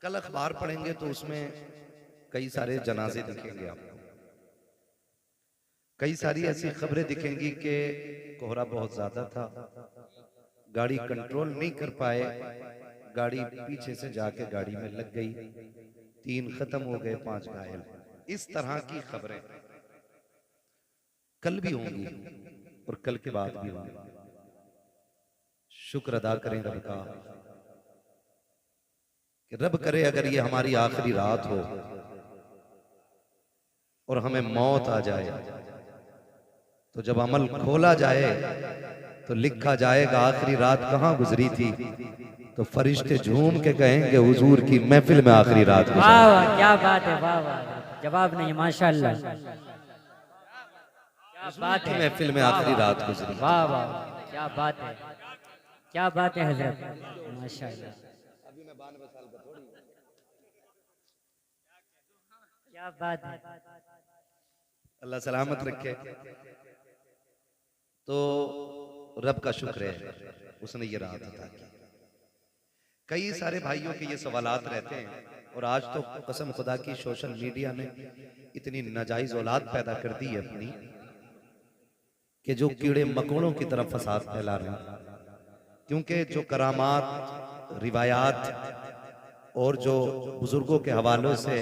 कल अखबार पढ़ेंगे तो उसमें कई सारे जनाजे दिखेंगे आपको, कई सारी ऐसी खबरें दिखेंगी कि कोहरा बहुत ज्यादा था, गाड़ी कंट्रोल नहीं कर पाए, गाड़ी पीछे से जाके गाड़ी में लग गई, 3 खत्म हो गए, 5 घायल। इस तरह की खबरें कल भी होंगी और कल के बाद भी होंगी। शुक्र अदा करें रब का कि रब करे अगर ये हमारी आखिरी रात हो और हमें मौत आ जाए तो जब अमल खोला जाए तो लिखा जाएगा आखिरी रात कहां गुजरी थी, तो फरिश्ते झूम के कहेंगे हुजूर की महफिल में आखिरी रात गुजरी। वाह वाह क्या बात है, वाह वाह, जवाब नहीं, माशाल्लाह, क्या बात है, महफिल में आखिरी रात गुजरी। वाह वाह, क्या बात है, क्या बात है हजरत, माशाल्लाह, अभी मैं 92 साल का थोड़ी, क्या बात है। अल्लाह सलामत रखे। तो रब का शुक्र है उसने ये रात अता की। कई सारे भाइयों के ये सवालात रहते हैं और आज तो कसम खुदा की सोशल मीडिया ने इतनी नाजायज औलाद पैदा कर दी है अपनी कि जो कीड़े मकोड़ों की तरफ फसाद फैला रहे हैं। क्योंकि जो करामात, रिवायात और जो बुजुर्गों के हवालों से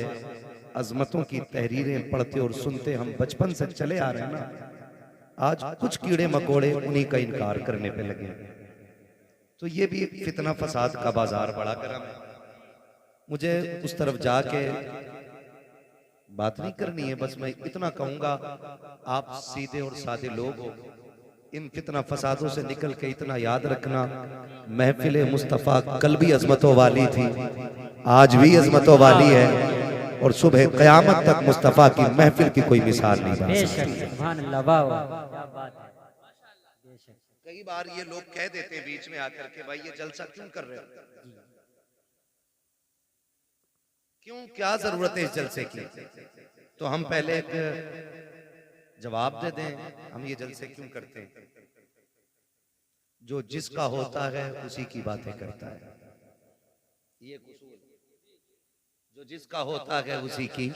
अजमतों की तहरीरें पढ़ते और सुनते हम बचपन से चले आ रहे हैं ना, आज कुछ कीड़े मकोड़े उन्हीं का इनकार करने पे लगे। तो ये भी एक फितना फसाद का बाजार बड़ा गर्म है। मुझे उस तरफ जाके बात नहीं करनी है, बस मैं इतना कहूंगा, आप सीधे और सादे लोग हो, इन फितना फसादों से निकल के इतना याद रखना, महफिल मुस्तफ़ा कल भी अजमतों वाली थी, आज भी अजमतों वाली है और सुबह क़यामत तक मुस्तफ़ा की महफिल की कोई मिसाल नहीं बन सकती। सुभान अल्लाह, वाह वाह, क्या बात है, बेशक। कई बार ये लोग कह देते हैं बीच में आकर के, भाई ये जलसा क्यों कर रहे हो, क्यों, क्या जरूरत है इस जलसे की। तो हम पहले एक जवाब दे दें, हम ये जलसे क्यों करते हैं। जो जिसका होता है उसी की बातें करता है, ये कसूर, जो जिसका होता है उसी की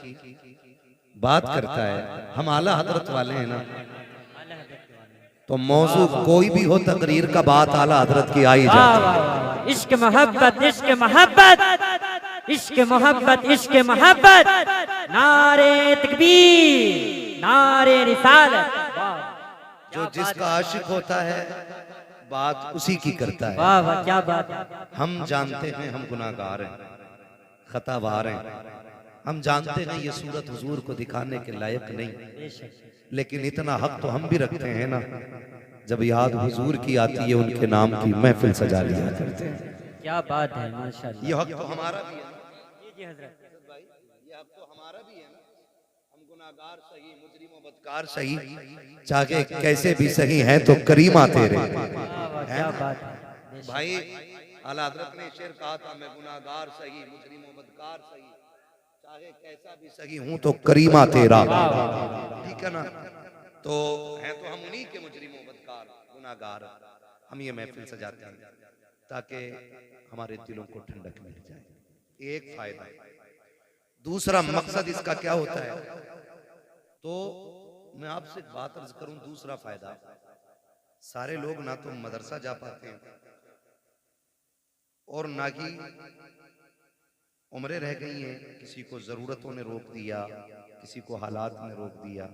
बात करता है। हम आला हजरत वाले हैं ना, तो मौजू कोई भी हो तकरीर का बात आला हजरत की आई जाती। इश्क मोहब्बत, इश्क मोहब्बत, इश्क मोहब्बत, इश्क मोहब्बत, नारे तकबीर, नारे रिसालत, जो जिसका आशिक होता है बात उसी की करता है। वाह वाह, क्या बात है। हम जानते हैं हम गुनाहगार हैं, खतावार हैं, हम जानते हैं ये सूरत हुजूर को दिखाने के लायक नहीं, लेकिन इतना हक तो हम भी रखते हैं ना, जब याद हुजूर की आती है उनके नाम की महफिल सजा लिया करते हैं। क्या बात है, माशाल्लाह, ये हक तो हमारा भी है ना। जी जी हजरत भाई ये हक तो हमारा भी है ना, हम गुनाहगार सही, मुजरिम बदकार सही, चाहे कैसे भी सही हैं तो करीमा तेरे। क्या बात है भाई आला हज़रत ने शेर कहा था, मैं गुनाहगार सही, मुजरिम बदकार सही, चाहे कैसा भी सही हूं तो करीमा तेरा। ठीक है ना, तो हैं तो हम उन्हीं के मुजरिम बदकार गुनाहगार, हम ये महफिल सजाते हैं ताकि हमारे दिलों को ठंडक मिल जाए। एक फायदा, दूसरा मकसद इसका क्या होता है, तो मैं आपसे बात अर्ज करूं, दूसरा फायदा, सारे लोग ना तो मदरसा जा पाते हैं और ना ही उम्रें रह गई हैं, किसी को जरूरतों ने रोक दिया, किसी को हालात ने रोक दिया।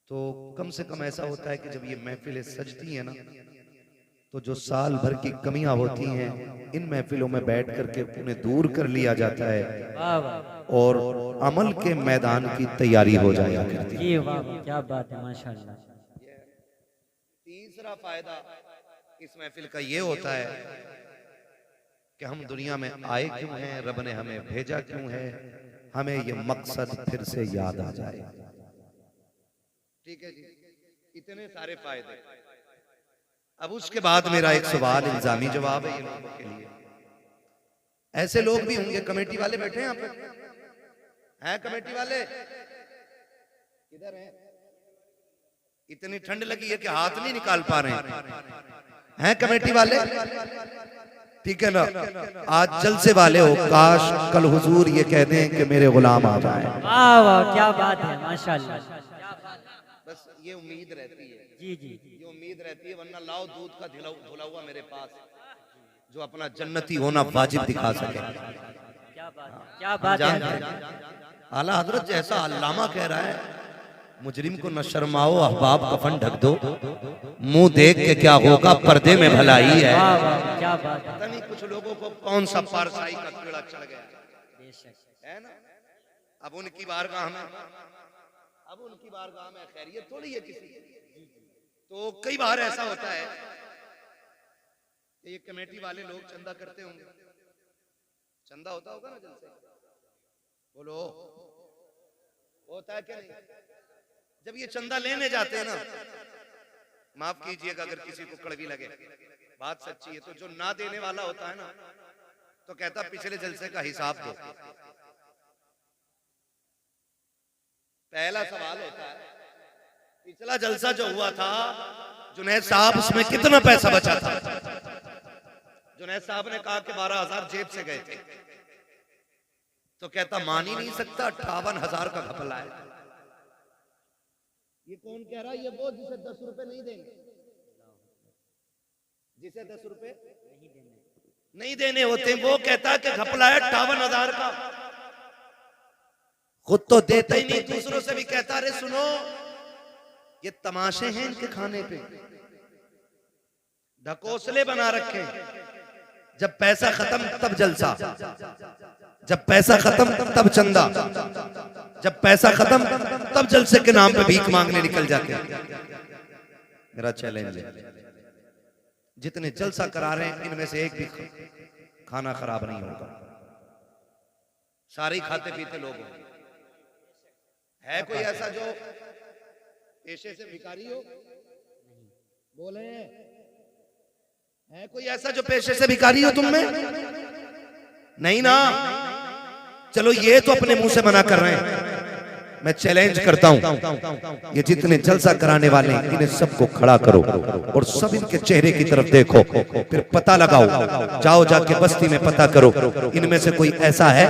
तो कम से कम ऐसा होता है कि जब ये महफिलें सजती हैं ना, तो जो साल भर की कमियां होती हैं इन महफिलों में बैठ करके उन्हें दूर कर लिया जाता है और अमल के मैदान की तैयारी हो जाया करती है। जी, वाह क्या बात है, माशाल्लाह। तीसरा फायदा इस महफिल का ये होता है कि हम दुनिया में आए क्यों हैं, रब ने हमें भेजा क्यों है, हमें ये मकसद फिर से याद आ जाए। ठीक है जी, इतने सारे फायदे। अब उसके बाद मेरा एक सवाल इल्जामी जवाब है ये लोगों के लिए। ऐसे लोग भी होंगे, कमेटी वाले बैठे हैं यहाँ पे, हैं कमेटी वाले, किधर हैं? इतनी ठंड लगी है कि हाथ नहीं निकाल पा रहे हैं कमेटी वाले? ठीक है ना। आज जलसे वाले हो, काश कल हुजूर ये कह दें कि मेरे गुलाम आ जाए। वाह वाह क्या बात है, माशाल्लाह। बस ये उम्मीद रहती है, जी जी ये उम्मीद रहती है, वरना लाओ दूध का धुला हुआ मेरे पास जो अपना जन्नती होना वाजिब दिखा सके। क्या बात है, क्या बात है। आला हजरत जैसा अल्लामा कह रहा है, मुजरिम को न शर्माओ अहबाब कफन ढक दो, मुंह देख के क्या होगा पर्दे में भलाई है। वाह वाह क्या बात है। पता नहीं कुछ लोगों को कौन सा पारसाई का कीड़ा चढ़ गया है ना। अब उनकी बारगाह में, अब उनकी बारगाह में खैरियत थोड़ी है किसी की। तो कई बार ऐसा होता है कि ये कमेटी वाले लोग चंदा करते होंगे, चंदा होता होगा ना जलसे, बोलो होता है क्या नहीं। जब ये चंदा लेने जाते हैं ना, माफ कीजिएगा अगर किसी को कड़वी लगे, बात सच्ची है, तो जो ना देने वाला होता है ना तो कहता पिछले जलसे का हिसाब दो। पहला सवाल होता है, पिछला जलसा जो हुआ था जुनैद साहब, उसमें कितना पैसा बचा था? जुनैद साहब ने कहा कि 12,000 जेब से गए थे, तो कहता मान ही नहीं सकता 58,000 का घपला है। ये कौन कह रहा है? ये वो जिसे 10 रुपए नहीं देंगे, जिसे 10 रुपए नहीं देने होते, वो कहता है कि घपला है 58,000 का। खुद तो देता ही नहीं, दूसरों से भी कहता अरे सुनो ये तमाशे हैं इनके खाने पे, ढकोसले बना रखे। जब पैसा खत्म तब जलसा, जब पैसा खत्म तब चंदा, जब पैसा खत्म तब जलसे के नाम पे भीख मांगने निकल जाते हैं। मेरा चैलेंज है, जितने जलसा करा रहे हैं इनमें से एक भी खाना खराब नहीं होगा, सारे खाते पीते लोग होंगे। है कोई ऐसा जो पेशे से भिखारी हो? बोले है कोई ऐसा जो पेशे से भिखारी हो तुम में? नहीं ना। चलो ये तो अपने मुंह से मना कर रहे हैं, मैं चैलेंज करता हूं, ये जितने जलसा कराने वाले हैं इन्हें सबको खड़ा करो और सब इनके चेहरे की तरफ देखो, फिर पता लगाओ, जाओ जाके बस्ती में पता करो इनमें से कोई ऐसा है।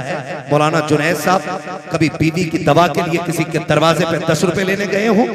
मौलाना जुनैद साहब कभी बीवी की दवा के लिए किसी के दरवाजे पे 10 रुपए लेने गए हो?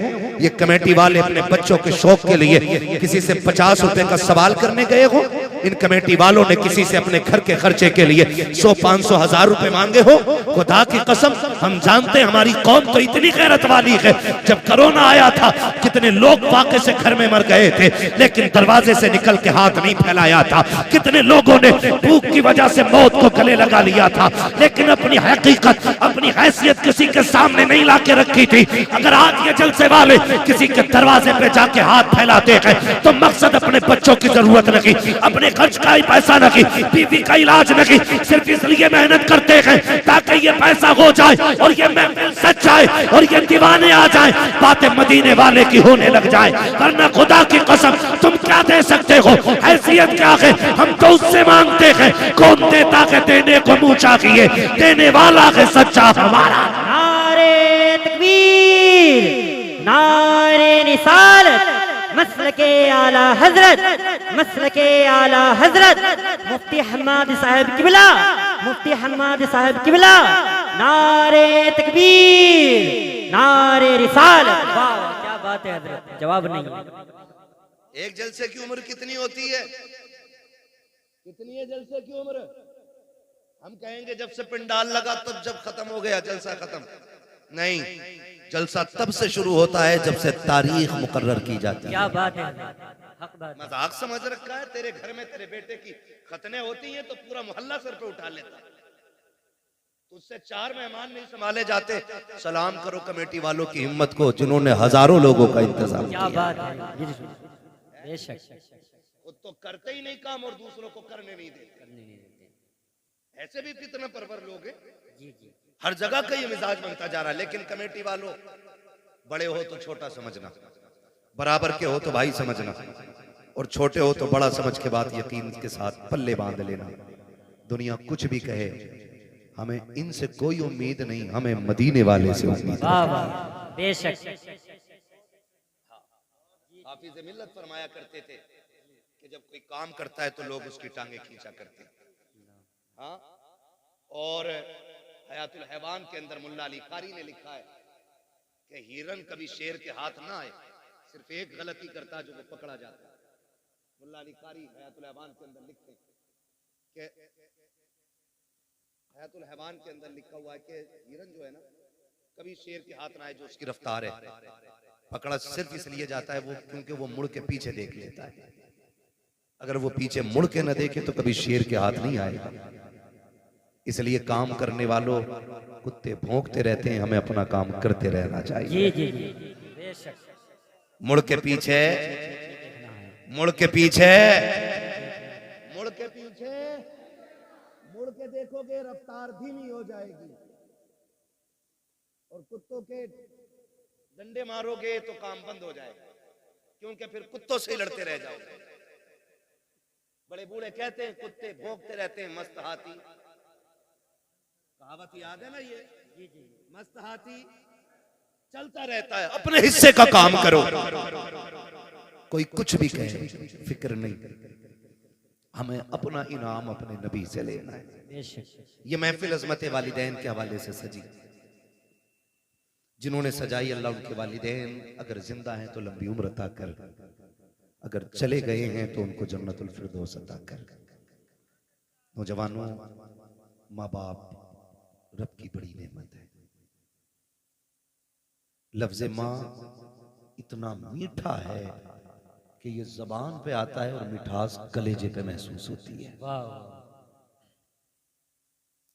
ये कमेटी वाले अपने बच्चों के शौक के लिए किसी से 50 रुपए का सवाल करने गए हो? इन कमेटी वालों ने किसी से अपने घर के खर्चे के लिए 100, 500, 1000 रुपए मांगे हो? खुदा की कसम हम जानते हैं हमारी कौम तो इतनी गैरत वाली है। जब कोरोना आया था कितने लोग वाकई से घर में मर गए थे, लेकिन दरवाजे से निकल के हाथ नहीं फैलाया था। कितने लोगों ने भूख की वजह से मौत को गले लगा लिया था, लेकिन अपनी हकीकत, अपनी हैसियत किसी के सामने नहीं ला के रखी थी। अगर आज ये जलसे वाले किसी के दरवाजे पे जाके हाथ फैलाते हैं तो मकसद अपने बच्चों की जरूरत नहीं, अपने खर्च का ही पैसा नहीं, बीवी का इलाज नहीं, सिर्फ इसलिए मेहनत करते हैं ताकि ये पैसा हो जाए और ये महफिल सच जाए और ये दीवाने आ जाए, बातें मदीने वाले की होने लग जाए। वरना खुदा की कसम तुम क्या दे सकते हो? हैसियत क्या है? हम तो उससे मांगते हैं कौन देता है देने को मुंह चाहिए, देने वाला है सच्चा हमारा। नारे तकबीर, नारे रिसालत, मसलके आला हजरत, मसलके आला हजरत मुफ्ती हम्माद साहब किबला, मुफ्ती हम्माद साहब किबला। नारे तकबीर, नारे रिसालत। वाह क्या बात है हजरत, जवाब नहीं है। एक जलसे की उम्र कितनी होती है? कितनी है जलसे की उम्र? हम कहेंगे जब से पिंडाल लगा तब जब खत्म हो गया जलसा खत्म नहीं, जलसा तब से शुरू होता है जब से तारीख मुकर्रर की जाती है। क्या बात है, हक बात है। मजाक समझ रखा है? तेरे घर में तेरे बेटे की खतने होती हैं तो पूरा मोहल्ला सर पे उठा लेता, तुझसे 4 मेहमान नहीं संभाले जाते। सलाम करो कमेटी वालों की हिम्मत को जिन्होंने हजारों लोगों का इंतजाम क्या किया। बात है, बेशक। खुद तो करते ही नहीं काम और दूसरों को करने नहीं देते। ऐसे भी कितने परवर लोग हैं, हर जगह का ये मिजाज बनता जा रहा है। लेकिन कमेटी वालों, बड़े हो तो छोटा समझना, बराबर के हो तो भाई समझना, और छोटे हो तो बड़ा समझ के बात यकीन के साथ पल्ले बांध लेना। दुनिया कुछ भी कहे, हमें इनसे कोई उम्मीद नहीं, हमें मदीने वाले से उम्मीद है। बेशक। हाफिज़ मिल्लत फरमाया करते थे कि कि जब कोई काम करता है तो लोग उसकी टांगे खींचा करते हैं। हाँ, और हयातुल हैवान के अंदर मुल्ला अली कारी ने लिखा है कि हिरन कभी शेर के हाथ ना आए, सिर्फ एक गलती करता है जो वो पकड़ा जाता है। मुल्ला अली कारी हयातुल हैवान के अंदर लिखते हैं कि हयातुल हैवान के अंदर लिखा हुआ है कि हिरन जो है ना कभी शेर के हाथ ना आए जो उसकी रफ्तार है, पकड़ा सिर्फ इसलिए जाता है वो क्योंकि वो मुड़ के पीछे देख लेता है। अगर वो पीछे मुड़ के न देखे तो कभी शेर के हाथ नहीं आएगा। इसलिए काम करने वालों, कुत्ते भौंकते रहते हैं, हमें अपना काम करते रहना चाहिए। जी जी जी बेशक। मुड़ के पीछे, मुड़ के पीछे, मुड़ के पीछे, मुड़ के देखोगे रफ्तार धीमी हो जाएगी, और कुत्तों के डंडे मारोगे तो काम बंद हो जाएगा, क्योंकि फिर कुत्तों से लड़ते रह जाओगे। बड़े बूढ़े कहते हैं कुत्ते भौंकते रहते हैं, मस्त हाथी, कहावत याद है ना ये? जी जी मस्त हाथी चलता रहता है। अपने हिस्से का काम करो, कोई कुछ भी कहे फिक्र नहीं, हमें अपना इनाम अपने नबी से लेना है। बेशक। ये महफिल अज़मत वालिदैन के हवाले से सजी, जिन्होंने सजाई अल्लाह उनके वालिदैन अगर जिंदा हैं तो लंबी उम्र अता कर, अगर चले गए हैं तो उनको जन्नतुल फिरदौस अता कर। नौजवानों, माँ बाप रब की बड़ी नेमत है। लफ्ज माँ इतना मीठा है कि ये जबान पे आता है और मिठास कलेजे पे महसूस होती है। वाह।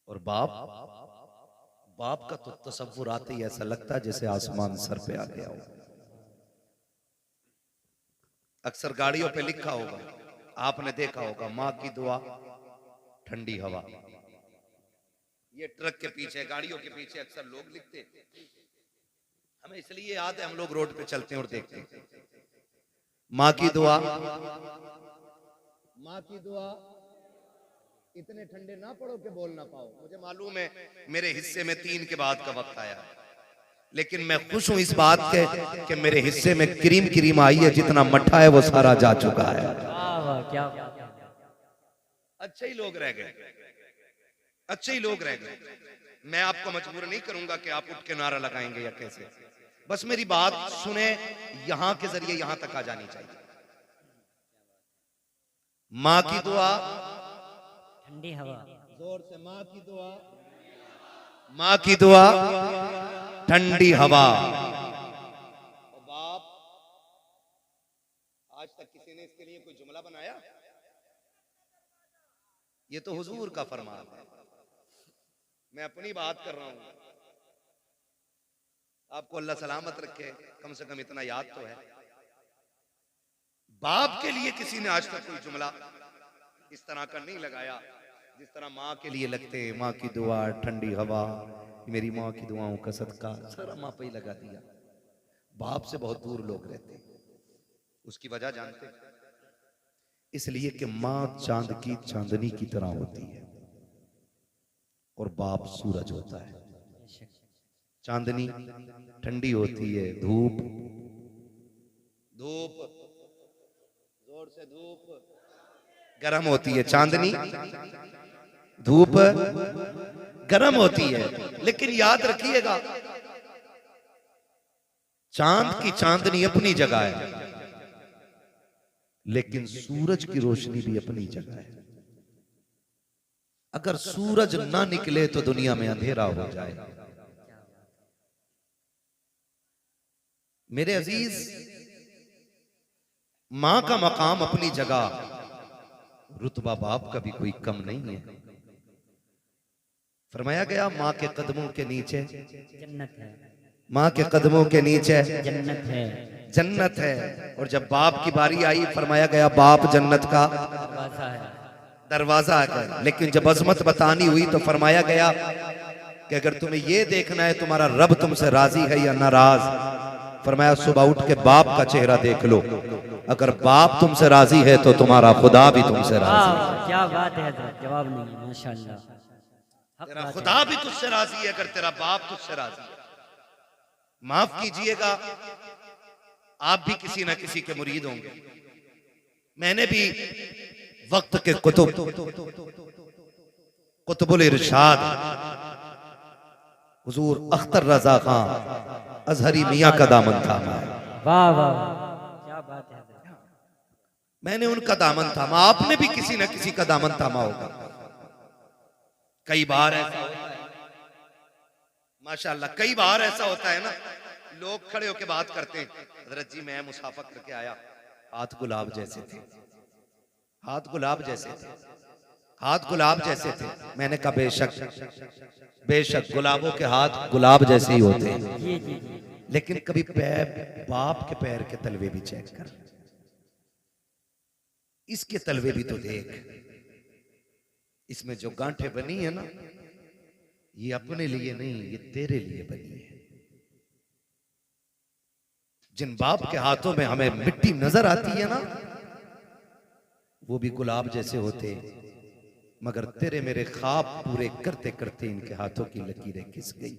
और बाप, बाप का तो तसव्वुर आते ही ऐसा लगता है जैसे आसमान सर पे आ गया हो। अक्सर गाड़ियों पे लिखा होगा, आपने देखा होगा, माँ की दुआ ठंडी हवा। ये ट्रक के पीछे, गाड़ियों के पीछे अक्सर लोग लिखते हैं। हमें इसलिए याद है, हम लोग रोड पे चलते हैं और देखते हैं, माँ की दुआ, माँ की दुआ इतने ठंडे ना पड़ो कि बोल ना पाओ। मुझे मालूम है मेरे हिस्से में 3 के बाद का वक्त आया है, लेकिन मैं खुश हूं इस बात के कि मेरे हिस्से में क्रीम क्रीम आई है, जितना मट्ठा है वो सारा जा चुका है। वाह वाह, क्या बात है। अच्छे ही लोग रह गए, अच्छे ही लोग रह गए। मैं आपको मजबूर नहीं करूंगा कि आप उठ के नारा लगाएंगे या कैसे, बस मेरी बात सुने, यहां के जरिए यहां तक आ जानी चाहिए। माँ की दुआ ठंडी हवा, जोर से माँ की दुआ, माँ की दुआ ठंडी हवा। और बाप, आज तक किसी ने इसके लिए कोई जुमला बनाया? ये तो हुजूर का फरमान है, मैं अपनी बात कर रहा हूं। आपको अल्लाह सलामत रखे, कम से कम इतना याद तो है। बाप के लिए किसी ने आज तक कोई जुमला इस तरह का नहीं लगाया जिस तरह माँ के लिए लगते हैं। माँ की दुआ, ठंडी हवा, मेरी माँ की दुआओं का सदका, सारा माँ पे ही लगा दिया। बाप से बहुत दूर लोग रहते हैं, उसकी वजह जानते हैं? इसलिए कि माँ चांद की चांदनी की तरह होती है और बाप सूरज होता है। चांदनी ठंडी होती है, धूप, धूप जोर से धूप गर्म होती है। चांदनी, धूप गर्म होती है, लेकिन याद रखिएगा चांद की चांदनी अपनी जगह है, लेकिन सूरज की रोशनी भी अपनी जगह है। अगर सूरज ना निकले तो दुनिया में अंधेरा हो जाए। मेरे अजीज, मां का मकाम अपनी जगह, रुतबा बाप का भी कोई कम नहीं है। फरमाया गया मां के कदमों के नीचे जन्नत है, मां के कदमों के नीचे जन्नत है, जन्नत है। और जब बाप की बारी आई, फरमाया गया बाप जन्नत का दरवाजा है। दरवाजा है। लेकिन जब अजमत बतानी हुई तो फरमाया गया कि अगर तुम्हें यह देखना है तुम्हारा रब तुमसे राजी है या नाराज, फरमाया सुबह उठ के बाप का चेहरा देख लो, अगर बाप तुमसे राजी है तो तुम्हारा खुदा भी तुमसे राजी है। वाह, क्या बात है हजरत, जवाब नहीं, माशाअल्लाह। हक तेरा बात खुदा है। भी तुझसे राजी है अगर तेरा बाप तुझसे राजी है। माफ कीजिएगा, आप भी किसी ना किसी के मुरीद होंगे, मैंने भी वक्त के कुतुबुल इरशाद हुजूर अख्तर रजा खान अजहरी मियां का दामन थामा। वाह वाह, क्या बात है हजरत। मैंने उनका दामन थामा, आपने भी किसी न किसी का दामन थामा होगा। कई बार ऐसा होता है माशाअल्लाह, कई बार ऐसा होता है ना, लोग खड़े होकर बात करते हैं, हजरत जी मैं मुसाफा करके आया, हाथ गुलाब जैसे थे, हाथ गुलाब जैसे थे, हाथ गुलाब जैसे थे। मैंने कहा बेशक बेशक गुलाबों के हाथ गुलाब जैसे ही होते हैं, जी जी जी। लेकिन कभी पैर, बाप के पैर के तलवे भी चेक कर, इसके तलवे भी तो देख, इसमें जो गांठें बनी है ना, ये अपने लिए नहीं, ये तेरे लिए बनी है। जिन बाप के हाथों में हमें मिट्टी नजर आती है ना, वो भी गुलाब जैसे होते, मगर तेरे मेरे ख्वाब पूरे करते करते इनके हाथों की लकीरें खिस गई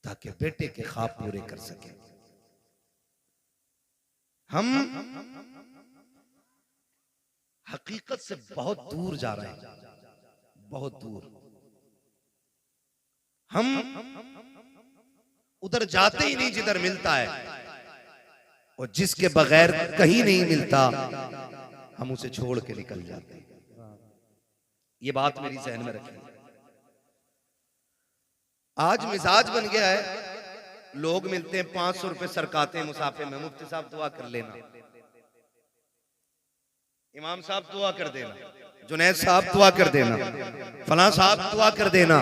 ताकि बेटे के ख्वाब पूरे कर सके। हम हकीकत से बहुत दूर जा रहे हैं, बहुत दूर। हम उधर जाते ही नहीं जिधर मिलता है, और जिसके बगैर कहीं नहीं मिलता हम उसे छोड़ के निकल जाते हैं। ये बात मेरी जहन में रखिए। आज मिजाज बन गया है, लोग मिलते हैं 500 रुपए सरकाते हैं मुसाफे में, मुफ्ती साहब दुआ कर लेना, इमाम साहब दुआ कर देना, जुनैद साहब दुआ कर देना, फलां साहब दुआ कर देना।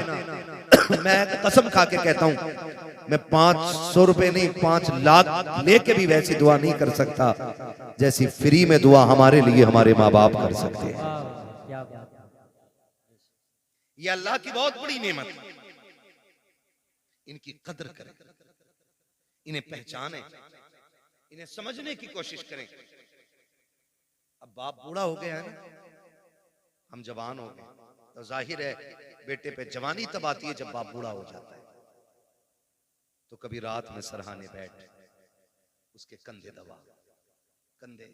मैं कसम खा के कहता हूं, मैं 500 रुपए नहीं 5 लाख लेके भी वैसी दुआ नहीं कर सकता जैसी फ्री में दुआ हमारे लिए हमारे माँ बाप कर सकते हैं। क्या बात है। ये अल्लाह की बहुत बड़ी नेमत है, इनकी कदर करें, इन्हें पहचानें, इन्हें समझने की कोशिश करें। अब बाप बूढ़ा हो गया है ना, हम जवान हो गए, तो जाहिर है बेटे पे जवानी तब आती है जब बाप बूढ़ा हो जाता है। तो कभी रात में सरहाने बैठ, उसके कंधे दबा, कंधे।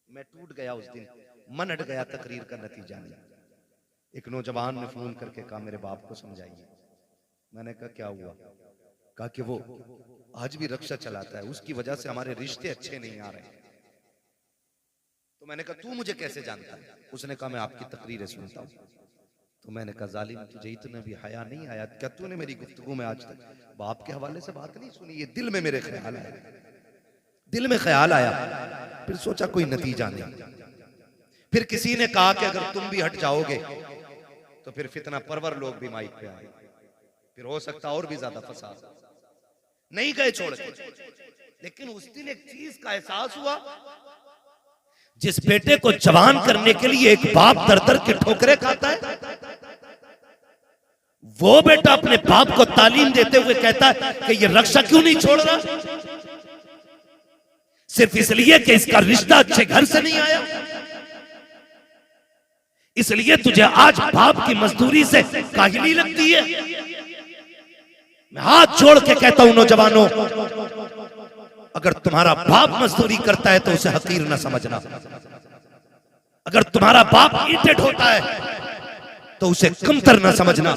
मैं टूट गया उस दिन, मन हट गया, तकरीर का नतीजा नहीं। एक नौजवान ने फोन करके कहा मेरे बाप को समझाइए। मैंने कहा क्या हुआ? कहा कि वो आज भी रिक्शा चलाता है, उसकी वजह से हमारे रिश्ते अच्छे नहीं आ रहे। तो मैंने कहा तू मुझे कैसे जानता है? उसने कहा मैं आपकी तकरीरें सुनता हूँ। तो मैंने कहा जालिम तुझे इतना भी हया नहीं आया क्या? तूने मेरी गुफ्तगू में आज तक बाप के हवाले से बात नहीं सुनी? ये दिल में मेरे ख्याल आया, दिल में ख्याल आया, फिर सोचा कोई नतीजा नहीं। फिर किसी ने कहा कि अगर तुम भी हट जाओगे तो फिर फितना परवर लोग भी माइक पे आए, फिर हो सकता और भी ज्यादा फसाद। नहीं गए छोड़ के, लेकिन उस दिन एक चीज का एहसास हुआ, जिस बेटे को जवान करने के लिए एक बाप दर दर के ठोकरे खाता है, वो बेटा अपने बाप को तालीम देते हुए कहता है कि ये रक्षा क्यों नहीं छोड़ रहा? सिर्फ इसलिए कि इसका रिश्ता अच्छे घर से नहीं आया, इसलिए तुझे आज बाप की मजदूरी से काहिली लगती है। मैं हाथ जोड़ के कहता हूं नौजवानों, अगर तुम्हारा बाप मजदूरी करता है तो उसे हकीर न समझना। अगर तुम्हारा बाप ईंटें ढोता है तो उसे कमतर न समझना।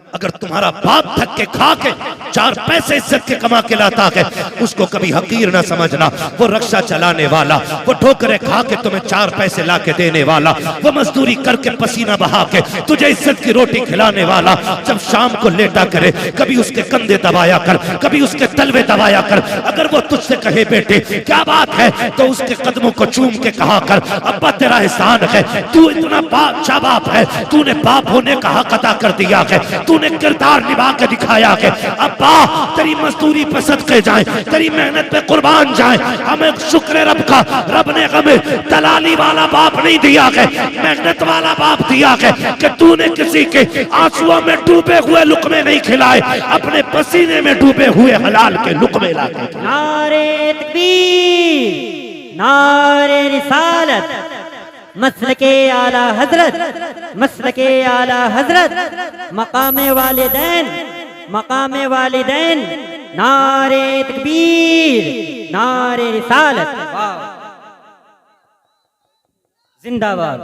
अगर तुम्हारा बाप थक के खा के 4 पैसे इज्जत के कमा के लाता है, उसको कभी हकीर ना समझना। वो रक्षा चलाने वाला, वो ठोकरे खा के तुम्हें 4 पैसे ला के देने वाला, वो मजदूरी करके पसीना बहा के तुझे इज्जत की रोटी खिलाने वाला, जब शाम को लेटा करे कभी उसके कंधे दबाया कर, कभी उसके तलवे दबाया कर। अगर वो तुझसे कहे बेटे क्या बात है, तो उसके कदमों को चूम के कहा कर अब्बा तेरा एहसान है, तू इतना अच्छा बाप है, तूने बाप होने का हक अदा कर दिया है, तूने किरदार निभा के दिखाया है। अब्बा तेरी मजदूरी पे सदके जाए, तेरी मेहनत पे कुर्बान जाए। हमें शुक्र रब का, रब ने हमें दलाली वाला बाप नहीं दिया है, मेहनत वाला बाप दिया है कि तूने किसी के आंसुओं में डूबे हुए लुकमे नहीं खिलाए, अपने पसीने में डूबे हुए हलाल के लुकमे ला के। नारे तकबीर, नारे रिसालत, मसलके आला हजरत, मसलके आला हजरत, मकामे वालिदैन, मकामे वालिदैन, नारे तकबीर, नारे रिसालत। जिंदाबाद।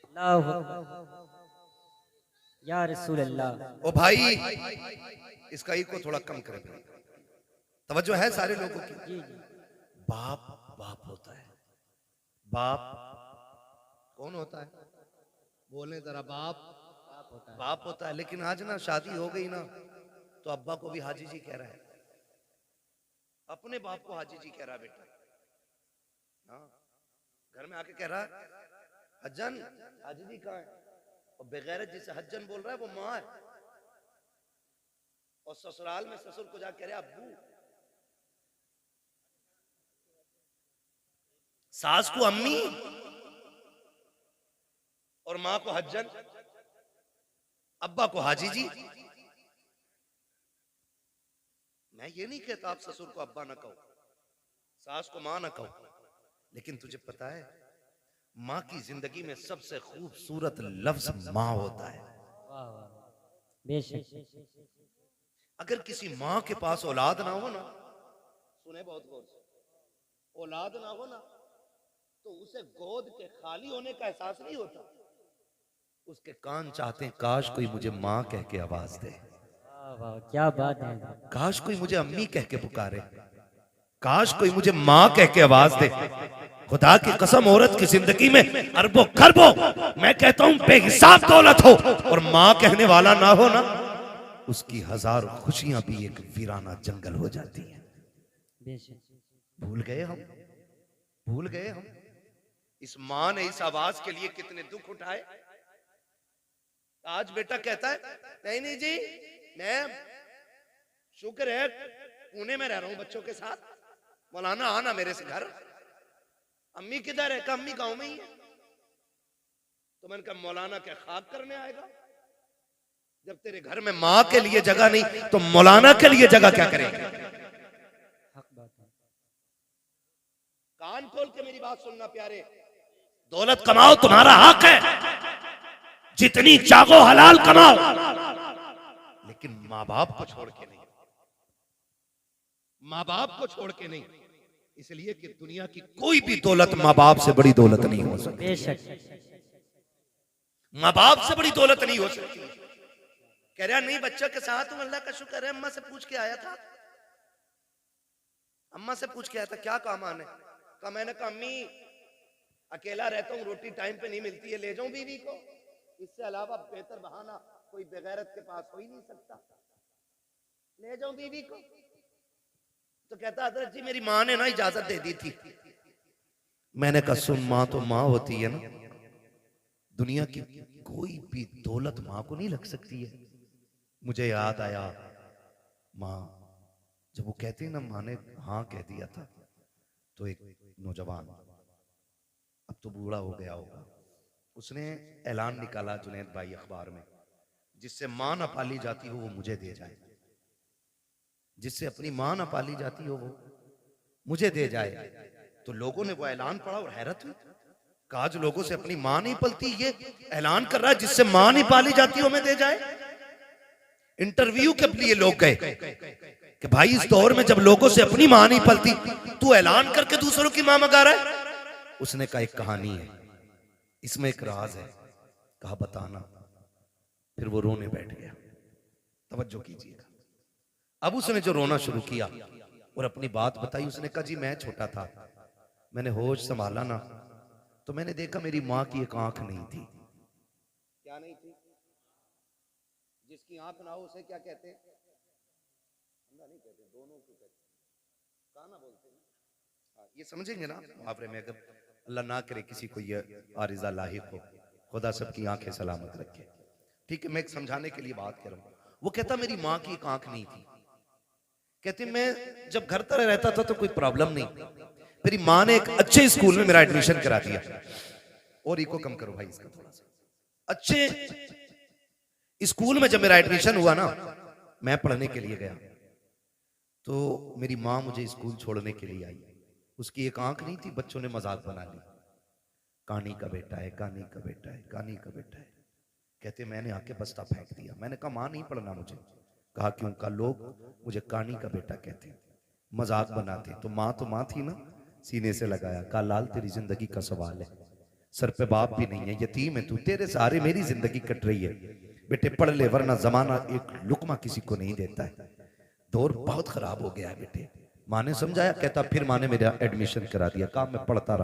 अल्लाहु अकबर। या रसूल अल्लाह। ओ भाई, इसका ई को थोड़ा कम करें भाई, तवज्जो है सारे लोगों की। जी जी। बाप बाप होता है। बाप कौन होता है? बोले जरा। बाप बाप होता है। लेकिन आज ना शादी हो गई ना, तो अब्बा को भी हाजी जी कह रहा है, अपने बाप को हाजी जी कह रहा है बेटा। हाँ, घर में आके कह रहा है हज्जन, हाजी जी कहाँ है? और बेगैरत जिसे हज्जन बोल रहा है वो माँ है। और ससुराल में ससुर को जाके कह रहे अब्बू, सास को अम्मी और माँ को हज्जन, अब्बा को हाजी जी। मैं ये नहीं कहता आप ससुर को अब्बा ना कहो, सास को माँ ना कहो, लेकिन तुझे पता है माँ की जिंदगी में सबसे खूबसूरत लफ्ज माँ होता है। वाह वाह। बेशक। अगर किसी माँ के पास औलाद ना हो ना, सुने बहुत गौर से, औलाद ना हो ना, तो उसे गोद के खाली होने का एहसास नहीं होता। उसके कान चाहते हैं काश कोई मुझे माँ कह के आवाज दे, वाह वाह, क्या बात है। काश कोई मुझे अम्मी कह के पुकारे, काश कोई मुझे माँ कह के आवाज दे। खुदा की कसम, औरत की जिंदगी में अरबों खरबों, मैं कहता हूं बेहिसाब दौलत हो और माँ कहने वाला ना हो ना, उसकी हजार खुशियां भी एक वीराना जंगल हो जाती है। बेशक। भूल गए हम, भूल गए हम। इस माँ ने इस आवाज के लिए कितने दुख उठाए। आज बेटा कहता है नहीं नहीं जी, मैं शुक्र है पुणे में रह रहा हूं बच्चों के साथ, मौलाना आना मेरे से घर। अम्मी किधर है? अम्मी गांव में ही है। तो मैंने कहा मौलाना क्या खाक करने आएगा? जब तेरे घर में माँ के लिए जगह नहीं तो मौलाना के लिए जगह क्या करेगा? हक बात है। कान खोल के मेरी बात सुनना प्यारे, दौलत कमाओ तुम्हारा हक है, जितनी चाहो हलाल कमाओ, लेकिन माँ बाप को छोड़ के नहीं, माँ बाप को छोड़ के नहीं। इसलिए कि दुनिया की कोई भी दौलत माँ बाप से बड़ी दौलत नहीं हो सकती। बेशक। माँ बाप से बड़ी दौलत नहीं हो सकती। कह रहा नहीं बच्चों के साथ हूं, अल्लाह का शुक्र है, अम्मा से पूछ के आया था, अम्मा से पूछ के आया था क्या काम आने का। मैंने कहा अम्मी अकेला रहता हूँ, रोटी टाइम पे नहीं मिलती है, ले जाऊं बीवी को? इससे अलावा बेहतर बहाना कोई बेगैरत के पास हो ही नहीं सकता, ले जाऊं बीवी को। तो कहता हजरत जी मेरी माँ ने ना इजाजत दे दी थी। मैंने कहा सुन, माँ तो माँ होती है ना, दुनिया की कोई भी दौलत माँ को नहीं लग सकती है। मुझे याद आया माँ जब वो कहती है ना, माँ ने हाँ कह दिया था, तो एक नौजवान, अब तो बूढ़ा हो गया होगा, उसने ऐलान निकाला जुनैद भाई अखबार में, जिससे माँ ना पाली जाती हो वो मुझे दे जाए, जिससे अपनी माँ ना पाली जाती हो वो मुझे दे जाए। तो लोगों ने वो ऐलान पढ़ा और हैरत हुई, कहा जो लोगों से अपनी माँ नहीं पलती, ये ऐलान कर रहा है जिससे माँ नहीं पाली जाती हो हमें दे जाए। इंटरव्यू के लिए लोग गए कि भाई इस दौर में जब लोगों से अपनी माँ नहीं पलती, तू ऐलान करके दूसरों की माँ मंगा रहा है। उसने कहा एक कहानी है, इसमें एक राज है। कहा बताना। फिर वो रोने बैठ गया। तवज्जो कीजिएगा। अब उसने जो रोना शुरू किया और अपनी बात बताई, उसने कहा जी मैं छोटा था, मैंने होश संभाला ना, तो मैंने देखा मेरी माँ की एक आंख नहीं थी। क्या नहीं थी? जिसकी आंख ना हो उसे क्या कहते हैं? नहीं कहते, दोनों को कहते हैं, काना बोलते हैं। हाँ, ये समझेंगे ना मुहावरे में, अगर अल्लाह ना करे किसी को ये आरिज़ा लाहिक हो, खुदा सबकी आंखें सलामत रखे। ठीक है, मैं एक समझाने के लिए बात कर रहा हूँ। वो कहता मेरी माँ की एक आंख नहीं थी, कहती मैं जब घर पर रहता था तो कोई प्रॉब्लम नहीं, मेरी माँ ने एक अच्छे स्कूल में मेरा एडमिशन करा दिया। और इको कम करो भाई इसका थोड़ा सा। अच्छे स्कूल में जब मेरा एडमिशन हुआ ना, मैं पढ़ने के लिए गया, तो मेरी माँ मुझे स्कूल छोड़ने के लिए आई। उसकी एक आंख नहीं थी, बच्चों ने मजाक बना ली, कानी का बेटा है, कानी का बेटा है, कानी का बेटा है। कहते मैंने आके बस्ता फेंक दिया। मैंने कहा माँ नहीं पढ़ना मुझे। कहा क्यों? का लोग मुझे कानी का बेटा कहते, मजाक बनाते। तो माँ थी ना, सीने से लगाया, कहा लाल तेरी जिंदगी का सवाल है, सर पे बाप भी नहीं है, यतीम है तू, तेरे सहारे मेरी जिंदगी कट रही है, बेटे पढ़ ले वरना जमाना एक लुकमा किसी को नहीं देता है, दौर बहुत खराब हो गया है बेटे। माँ ने समझाया, कहता फिर माँ ने मेरा एडमिशन करा दिया, कहा मैं पढ़ता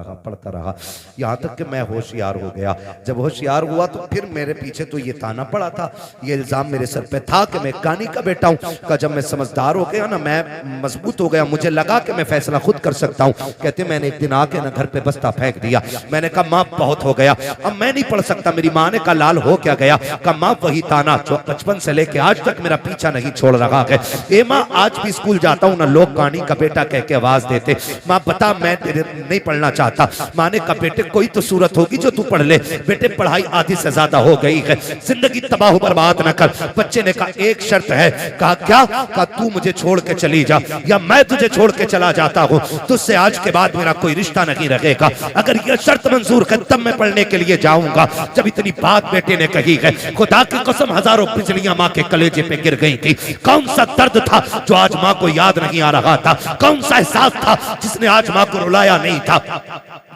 रहा यहाँ तक कि मैं होशियार हो गया। जब होशियार हुआ तो फिर मेरे पीछे तो ये ताना पड़ा था, ये इल्जाम मेरे सर पे था कि मैं कानी का बेटा हूँ। का जब मैं समझदार हो गया ना, मैं मजबूत हो गया, मुझे लगा कि मैं फैसला खुद कर सकता हूँ। कहते मैंने एक दिन आके ना घर पे बस्ता फेंक दिया, मैंने कहा माँ बहुत हो गया, अब मैं नहीं पढ़ सकता। मेरी माँ ने कहा लाल हो क्या गया? कहा माँ वही ताना जो बचपन से लेके आज तक मेरा पीछा नहीं छोड़ रहा है। ए माँ आज भी स्कूल जाता हूँ ना, लोग कानी का बेटा कह के आवाज देते, माँ बता मैं तेरे नहीं पढ़ना चाहता। माँ ने कहा बेटे कोई तो सूरत होगी जो तू पढ़ ले, बेटे पढ़ाई आधी से ज्यादा हो गई है, जिंदगी तबाह बर्बाद न कर। बच्चे ने कहा एक शर्त है। कहा क्या? कहा तू मुझे छोड़ के चली जा या मैं तुझे छोड़ के चला जाता हूँ, तुझसे आज के बाद मेरा कोई रिश्ता नहीं रहेगा। अगर यह शर्त मंजूर है तब मैं पढ़ने के लिए जाऊंगा। जब इतनी बात बेटे ने कही है, खुदा की कसम हजारों बिजलियां माँ के कलेजे पे गिर गई थी। कौन सा दर्द था जो आज माँ को याद नहीं आ रहा था? कौन सा एहसास था जिसने आज माँ को रुलाया नहीं था?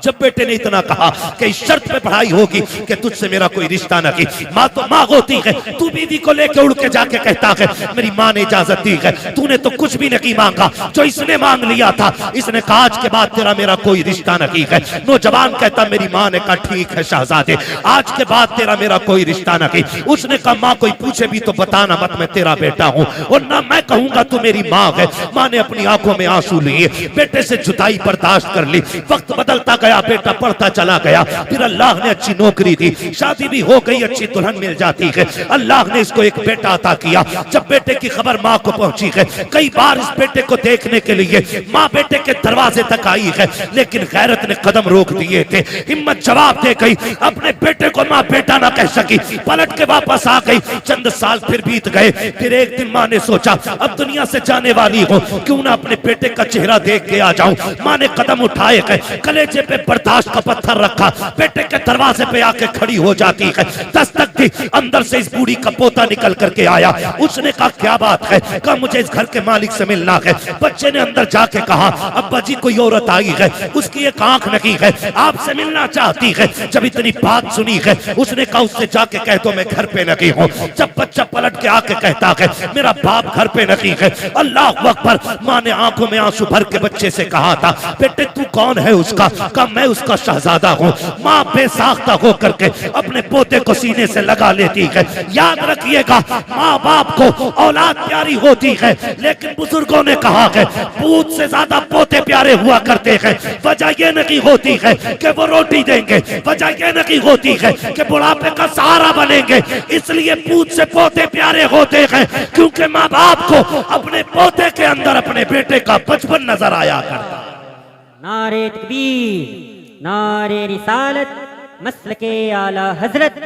जब बेटे ने इतना कहा कि इस शर्त पे पढ़ाई होगी कि तुझसे मेरा कोई रिश्ता नहीं, माँ तो माँ होती है, तू बीवी को लेके उड़ के जाके कहता है मेरी माँ ने इजाजत दी है, तूने तो कुछ भी नहीं मांगा, जो इसने मांग लिया था। इसने कहा आज के बाद तेरा मेरा कोई रिश्ता नहीं है। नौजवान कहता मेरी माँ ने कहा ठीक है शहजादे, आज के बाद तेरा मेरा कोई रिश्ता नहीं। उसने कहा माँ कोई पूछे भी तो बताना मत मैं तेरा बेटा हूँ, और ना मैं कहूंगा तू मेरी माँ है। माँ ने अपनी आंखों में आंसू लिए, बेटे से जुदाई बर्दाश्त कर ली। वक्त बदलता गया, बेटा पढ़ता चला गया, फिर अल्लाह ने अच्छी नौकरी दी, शादी भी हो गई, अच्छी दुल्हन मिल जाती है। अल्लाह ने इसको एक बेटा अता किया। जब बेटे की खबर माँ को पहुंची है, कई बार इस बेटे को देखने के लिए माँ बेटे के दरवाजे तक आई है, लेकिन गैरत ने कदम रोक दिए थे। हिम्मत जवाब दे गई, अपने बेटे को माँ बेटा ना कह सकी, पलट के वापस आ गई। चंद साल फिर बीत गए, फिर एक दिन माँ ने सोचा अब दुनिया से जाने वाली हो, क्यों ना अपने बेटे का चेहरा देख के आ जाऊं। माँ ने कदम उठाए गए, कलेजे पे बर्दाश्त का पत्थर रखा, बेटे के दरवाजे पे आके खड़ी हो जाती है, दस्तक दी, अंदर से इस बूढ़ी का पोता निकल करके आया। उसने कहा क्या बात है? कहा मुझे इस घर के मालिक से मिलना है। बच्चे ने अंदर जाके कहा अब्बा जी कोई औरत आई है, उसकी एक आंख नहीं है, आपसे मिलना चाहती है। जब इतनी बात सुनी है, उसने कहा उससे जाके कह दो मैं घर पे नहीं हूँ। जब बच्चा पलट के आके कहता है मेरा बाप घर पे नहीं है, अल्लाह अकबर। माँ ने आंखों में आंसू भर के बच्चे से कहा था बेटे तू कौन है उसका? कहा मैं उसका शहजादा हूँ। माँ बेसाख्ता होकर के अपने पोते को सीने से लगा लेती है। याद रखिएगा माँ बाप को औलाद प्यारी होती है, लेकिन बुजुर्गों ने कहा है पूत से ज्यादा पोते प्यारे हुआ करते हैं। वजह यह नहीं होती है कि वो रोटी देंगे, वजह यह नहीं होती है कि बुढ़ापे का सहारा बनेंगे, इसलिए पूत से पोते प्यारे होते हैं क्योंकि माँ बाप को अपने पोते के अंदर अपने बेटे का बचपन नजर आया करता। नारे तकबीर, नारे रिसालत, मसलके आला हजरत,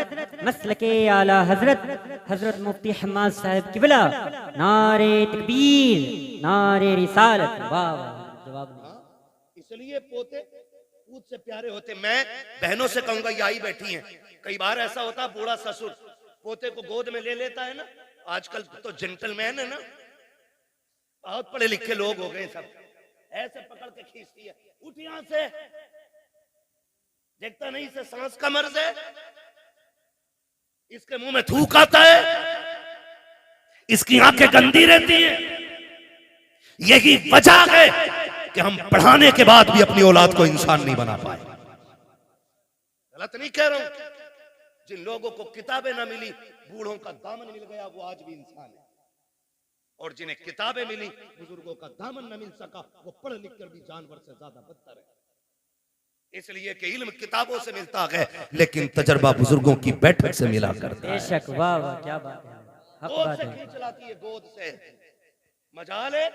मसलके आला हजरत, हजरत मुफ्ती हम्माद साहब किबला। नारे तकबीर, नारे रिसालत। वाह वाह, जवाब नहीं। इसलिए पोते पूत से प्यारे होते। मैं बहनों से कहूंगा ये आई बैठी हैं, कई बार ऐसा होता बूढ़ा ससुर पोते को गोद में ले लेता है ना, आजकल तो जेंटलमैन है ना, बहुत पढ़े लिखे लोग हो गए सब, ऐसे पकड़ के खींचती है, उठ यहां से, देखता नहीं से सांस का मर्ज है, इसके मुंह में थूक आता है, इसकी आंखें गंदी रहती हैं। यही वजह है कि हम पढ़ाने के बाद भी अपनी औलाद को इंसान नहीं बना पाए। गलत नहीं कह रहा हूं, जिन लोगों को किताबें ना मिली, बूढ़ों का दामन मिल गया, वो आज भी इंसान है, और जिन्हें किताबें मिली, बुजुर्गों का दामन न मिल सका, वो पढ़ लिख कर भी जानवर से ज्यादा बदतर है। इसलिए कि इल्म किताबों से मिलता है, लेकिन तजर्बा बुजुर्गों की बैठक से मिला करता है। बेशक, वाह वाह, क्या बात है, हक गोद बात से है। खींच लाती है, गोद से। मजाल है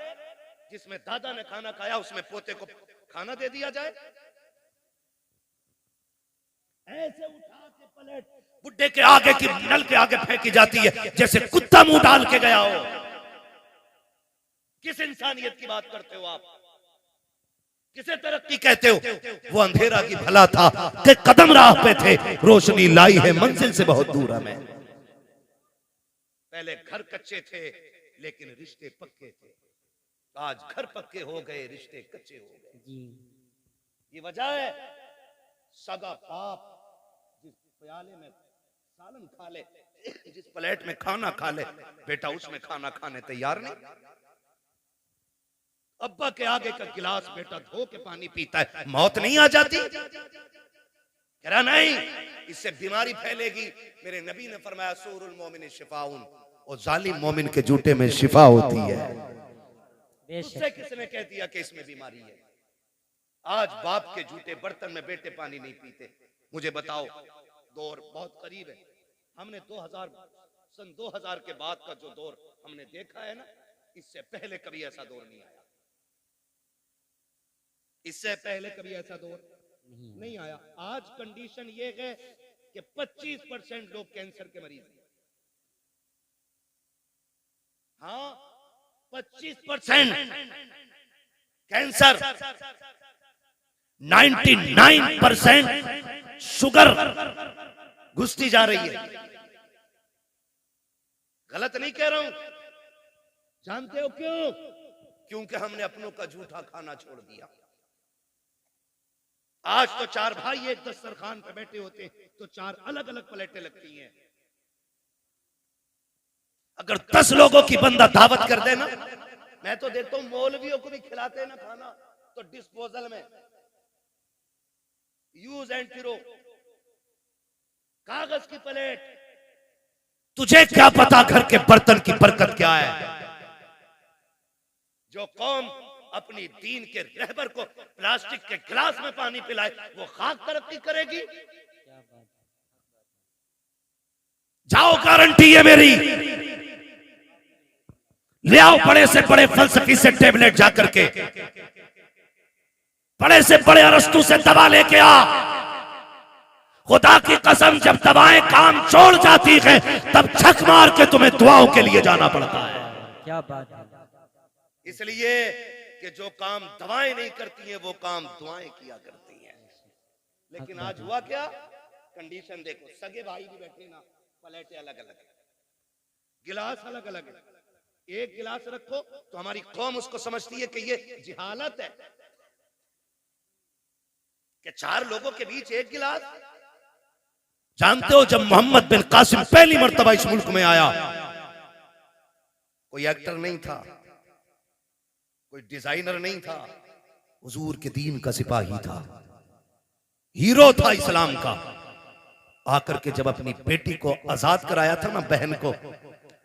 जिसमें दादा ने खाना खाया उसमें पोते को खाना दे दिया जाए। ऐसे उठा के पलट बुड्ढे के आगे की नल के आगे फेंकी जाती है जैसे कुत्ता मुंह डाल के गया हो। किस इंसानियत की बात करते हो आप? किसे तरक्की कहते हो? वो अंधेरा की भला था कि कदम राह पे थे, रोशनी लाई है मंजिल से बहुत दूर हमें। पहले घर कच्चे थे लेकिन रिश्ते पक्के थे, आज घर पक्के हो गए, रिश्ते कच्चे हो गए। जी, ये वजह है सगा बाप जिस प्याले में सालन खा ले, जिस प्लेट में खाना खा ले, बेटा उसमें खाना खाने तैयार नहीं। अब्बा के आगे का गिलास बेटा धो के पानी पीता है, मौत नहीं आ जाती? कह रहा नहीं, इससे बीमारी फैलेगी। मेरे नबी ने फरमाया सूरुल मोमिन शिफाउन, और जालिम मोमिन के जूते में शिफा होती है। उससे किसने कह दिया कि इसमें बीमारी है? आज बाप के जूते बर्तन में बेटे पानी नहीं पीते। मुझे बताओ, दौर बहुत करीब है। हमने 2000 के बाद का जो दौर हमने देखा है ना, इससे पहले कभी ऐसा दौर नहीं आया। इससे पहले कभी ऐसा दौर नहीं आया। आज कंडीशन ये है कि 25% लोग कैंसर के मरीज हैं। हाँ, 25% कैंसर, 99% शुगर घुसती जा रही है। गलत नहीं कह रहा हूं। जानते हो क्यों? क्योंकि हमने अपनों का झूठा खाना छोड़ दिया। आज तो 4 भाई एक दस्तरखान पे बैठे होते तो 4 अलग अलग प्लेटें लगती हैं। अगर 10 लोगों की बंदा दावत कर देना, मैं तो देखता हूं मौलवियों को भी खिलाते हैं ना खाना, तो डिस्पोजल में यूज एंड थ्रो, कागज की प्लेट। तुझे क्या पता घर के बर्तन की बरकत क्या है? जो कौम अपनी दीन के रहबर को प्लास्टिक के गिलास में पानी पिलाए, वो खाक तरक्की करेगी? जाओ, गारंटी है मेरी। ले आओ बड़े से बड़े फलसफी से टेबलेट जाकर के, बड़े से बड़े अरस्तु से दवा लेके आ। खुदा की कसम, जब दवाएं काम छोड़ जाती है तब छक मार के तुम्हें दुआओं के लिए जाना पड़ता है। क्या बात है। इसलिए कि जो काम दवाएं नहीं करती हैं, वो काम दुआएं किया करती हैं। लेकिन आज हुआ क्या? कंडीशन देखो, सगे भाई भी बैठे ना, प्लेटें अलग अलग है, गिलास अलग अलग है। एक गिलास रखो तो हमारी कौम उसको समझती है कि ये जिहालत है कि 4 लोगों के बीच एक गिलास। जानते हो, जब मोहम्मद बिन कासिम पहली मर्तबा इस मुल्क में आया, कोई एक्टर नहीं था, कोई डिजाइनर नहीं था, हुजूर के दीन का सिपाही था, हीरो था इस्लाम का। आकर के जब अपनी बेटी को आजाद कराया था ना, बहन को,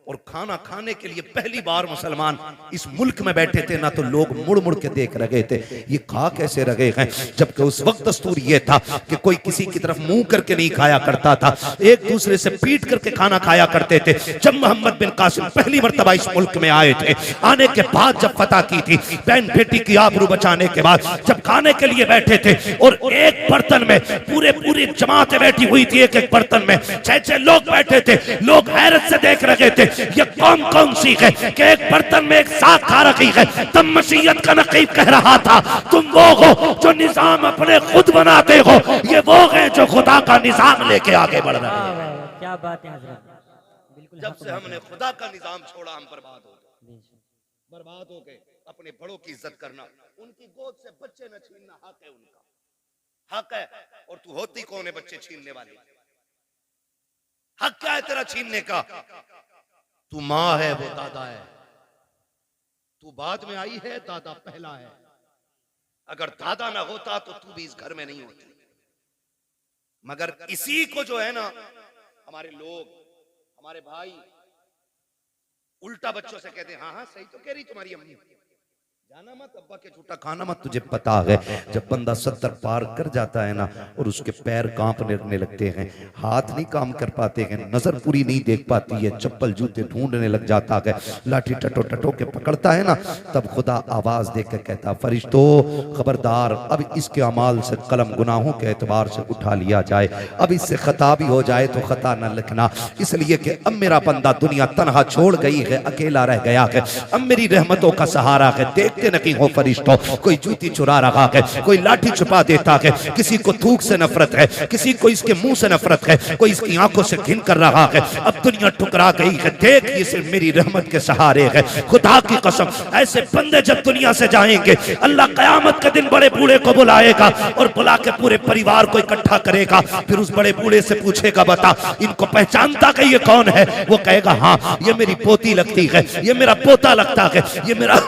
और खाना खाने के लिए पहली बार मुसलमान इस मुल्क में बैठे थे ना, तो लोग मुड़ मुड़ के देख रहे थे, ये खा कैसे रहे हैं। जबकि उस वक्त दस्तूर ये था कि कोई किसी की तरफ मुंह करके नहीं खाया करता था, एक दूसरे से पीट करके खाना खाया करते थे। जब मोहम्मद बिन कासिम पहली मर्तबा इस मुल्क में आए थे, आने के बाद जब फतह की थी, बहन बेटी की आबरू बचाने के बाद जब खाने के लिए बैठे थे, और एक बर्तन में पूरी जमातें बैठी हुई थी, एक एक बर्तन में 6-6 लोग बैठे थे। लोग हैरत से देख रहे थे, ये कौन सी है कि एक बर्तन में एक साथ खा रखी है। तब मसीहत का नकीब कह रहा था, तुम वो हो जो निजाम अपने खुद बनाते हो, ये वो है जो खुदा का निजाम लेके आगे बढ़ रहे हैं। क्या बात है हजरत, बिल्कुल। जब से हमने खुदा का निजाम छोड़ा, हम बर्बाद हो गए। अपने बड़ों की इज्जत करना, उनकी गोद से बच्चे न छीनना हक है, उनका हक है। और तू होती कौन है बच्चे छीनने वाली? हक क्या है तेरा छीनने का? तू माँ है, वो दादा है। तू बाद में आई है, दादा पहला है। अगर दादा ना होता तो तू भी इस घर में नहीं होती। मगर इसी को जो है ना, हमारे लोग, हमारे भाई उल्टा बच्चों से कहते हैं, हाँ हाँ सही तो कह रही तुम्हारी अम्मी, जाना मत, अब्बा के झूठा खाना मत। तुझे पता है जब बंदा 70 पार कर जाता है ना, और उसके पैर कांपने लगते हैं, हाथ नहीं काम कर पाते हैं, नजर पूरी नहीं देख पाती है, चप्पल जूते ढूंढने लग जाता है, लाठी टटो के पकड़ता है ना, तब खुदा आवाज देकर कहता, फरिश्तों खबरदार, अब इसके अमाल से कलम गुनाहों के एतबार से उठा लिया जाए, अब इससे खता भी हो जाए तो खता न लिखना, इसलिए कि अब मेरा बंदा दुनिया तनहा छोड़ गई है, अकेला रह गया है, अब मेरी रहमतों का सहारा है। देखते देखते नहीं हो फरिश्तों, कोई जूती चुरा रहा है, कोई लाठी छुपा देता है, किसी को थूक से नफरत है, किसी को इसके मुंह से नफरत है, कोई इसकी आंखों से घिन कर रहा है। अब दुनिया ठुकरा गई है, देख ये सिर्फ मेरी रहमत के सहारे है। खुदा की कसम, ऐसे बंदे जब दुनिया से जाएंगे, अल्लाह कयामत के दिन बड़े बूढ़े को बुलाएगा और बुला के पूरे परिवार को इकट्ठा करेगा। फिर उस बड़े बूढ़े से पूछेगा, बता इनको पहचानता कि ये कौन है? वो कहेगा, हाँ ये मेरी पोती लगती है, ये मेरा पोता लगता है, ये मेरा